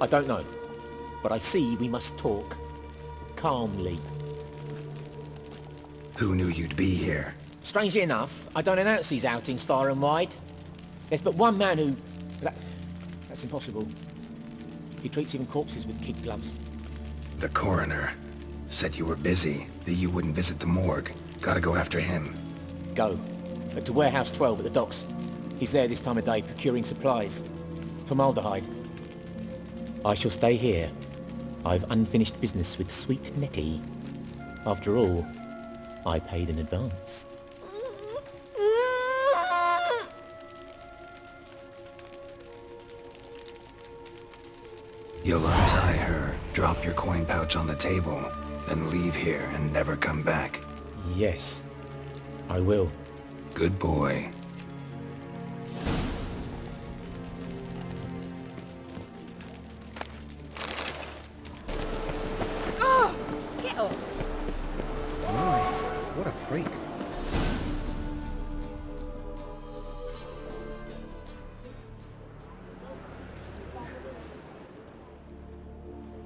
I don't know, but I see we must talk. calmly. Who knew you'd be here? Strangely enough, I don't announce these outings far and wide. There's but one man who... That's impossible. He treats even corpses with kid gloves. The coroner said you were busy, that you wouldn't visit the morgue. Gotta go after him. Go. But to Warehouse 12 at the docks. He's there this time of day procuring supplies. Formaldehyde. I shall stay here. I've unfinished business with sweet Nettie. After all, I paid in advance. You'll untie her, drop your coin pouch on the table, then leave here and never come back. Yes, I will. Good boy. Oh! Get off! My, what a freak.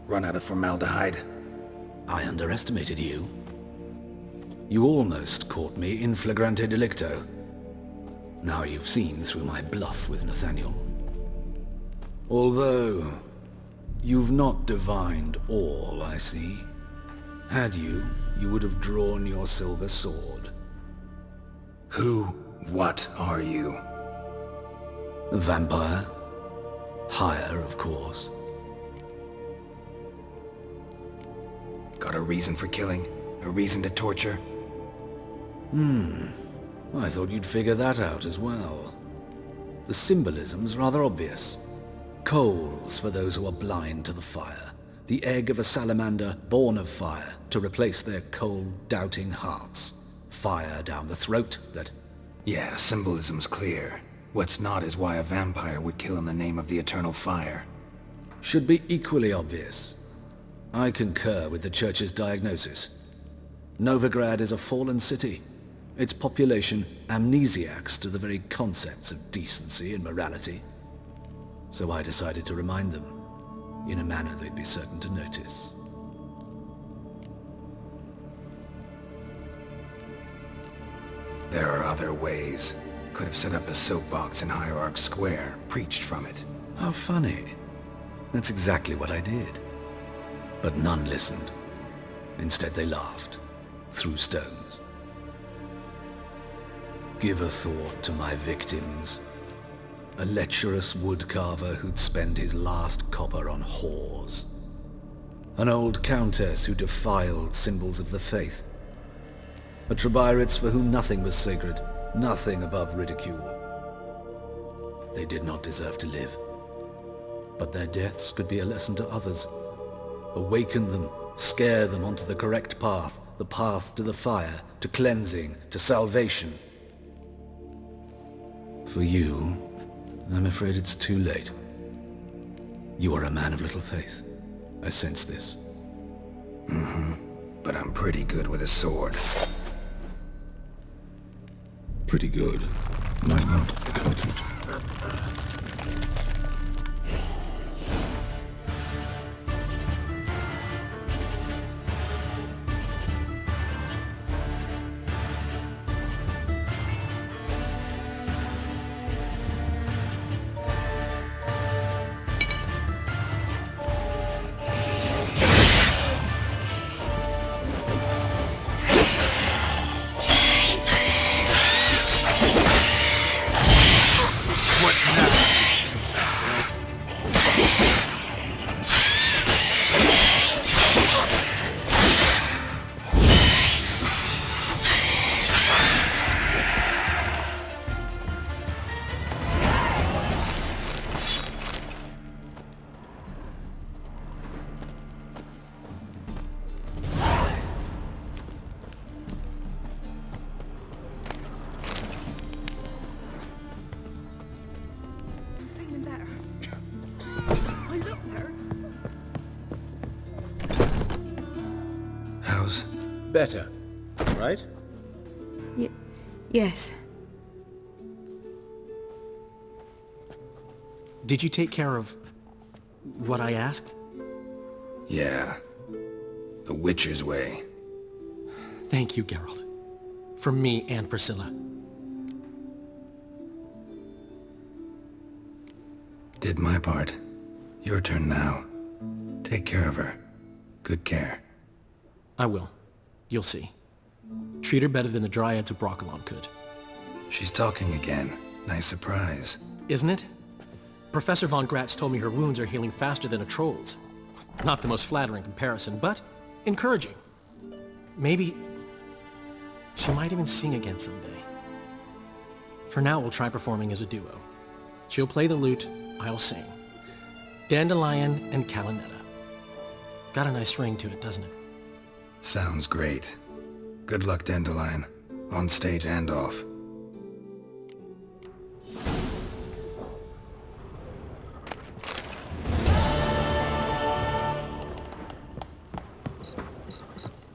Run out of formaldehyde. I underestimated you. You almost caught me in flagrante delicto. Now you've seen through my bluff with Nathaniel. Although, you've not divined all, I see. Had you, you would have drawn your silver sword. What are you? A vampire. Higher, of course. Got a reason for killing? A reason to torture? I thought you'd figure that out as well. The symbolism's rather obvious. Coals for those who are blind to the fire. The egg of a salamander born of fire to replace their cold, doubting hearts. Fire down the throat that... Yeah, symbolism's clear. What's not is why a vampire would kill in the name of the eternal fire. Should be equally obvious. I concur with the Church's diagnosis. Novigrad is a fallen city. Its population amnesiacs to the very concepts of decency and morality. So I decided to remind them, in a manner they'd be certain to notice. There are other ways. Could have set up a soapbox in Hierarch Square, preached from it. How funny. That's exactly what I did. But none listened. Instead they laughed, threw stones. Give a thought to my victims. A lecherous woodcarver who'd spend his last copper on whores. An old countess who defiled symbols of the faith. A Trebirates for whom nothing was sacred, nothing above ridicule. They did not deserve to live. But their deaths could be a lesson to others. Awaken them, scare them onto the correct path, the path to the fire, to cleansing, to salvation. For you, I'm afraid it's too late. You are a man of little faith. I sense this. But I'm pretty good with a sword. Pretty good. Might not cut it. Better, right? Yes. Did you take care of what I asked? Yeah. The Witcher's way. Thank you, Geralt. For me and Priscilla. Did my part. Your turn now. Take care of her. Good care. I will. You'll see. Treat her better than the Dryads of Broccolon could. She's talking again. Nice surprise. Isn't it? Professor von Gratz told me her wounds are healing faster than a troll's. Not the most flattering comparison, but encouraging. Maybe she might even sing again someday. For now, we'll try performing as a duo. She'll play the lute, I'll sing. Dandelion and Calinetta. Got a nice ring to it, doesn't it? Sounds great. Good luck, Dandelion. On stage and off.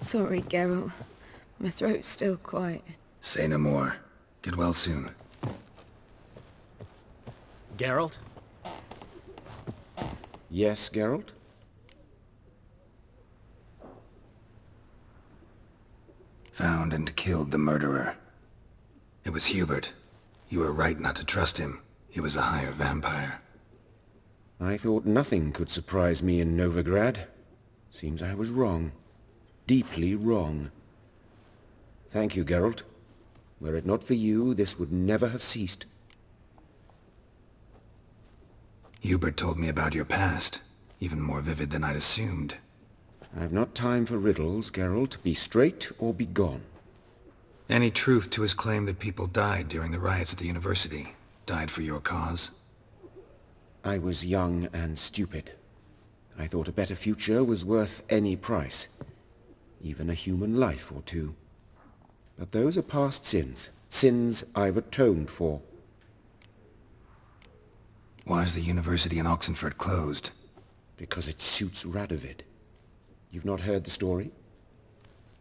Sorry, Geralt. My throat's still quiet. Say no more. Get well soon. Geralt? Yes, Geralt? Found and killed the murderer. It was Hubert. You were right not to trust him. He was a higher vampire. I thought nothing could surprise me in Novigrad. Seems I was wrong. Deeply wrong. Thank you, Geralt. Were it not for you, this would never have ceased. Hubert told me about your past. Even more vivid than I'd assumed. I've not time for riddles, Geralt. Be straight or be gone. Any truth to his claim that people died during the riots at the university? Died for your cause? I was young and stupid. I thought a better future was worth any price. Even a human life or two. But those are past sins. Sins I've atoned for. Why is the university in Oxenford closed? Because it suits Radovid. You've not heard the story?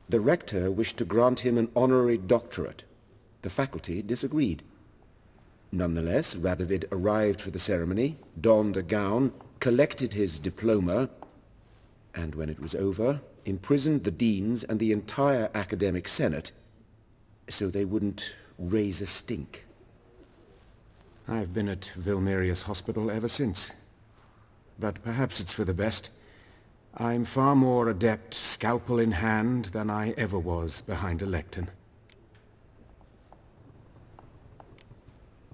The rector wished to grant him an honorary doctorate. The faculty disagreed. Nonetheless, Radovid arrived for the ceremony, donned a gown, collected his diploma, and when it was over, imprisoned the deans and the entire academic senate so they wouldn't raise a stink. I've been at Vilmerius Hospital ever since. But perhaps it's for the best. I'm far more adept scalpel in hand than I ever was behind a lectern.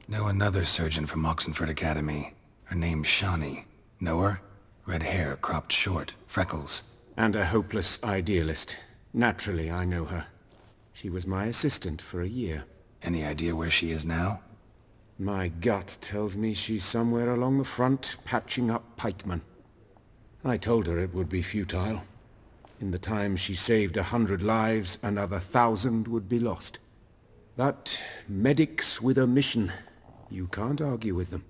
Know another surgeon from Oxenford Academy. Her name's Shawnee. Know her? Red hair, cropped short, freckles. And a hopeless idealist. Naturally, I know her. She was my assistant for a year. Any idea where she is now? My gut tells me she's somewhere along the front, patching up pikemen. I told her it would be futile. In the time she saved 100 lives, another 1,000 would be lost. But medics with a mission, you can't argue with them.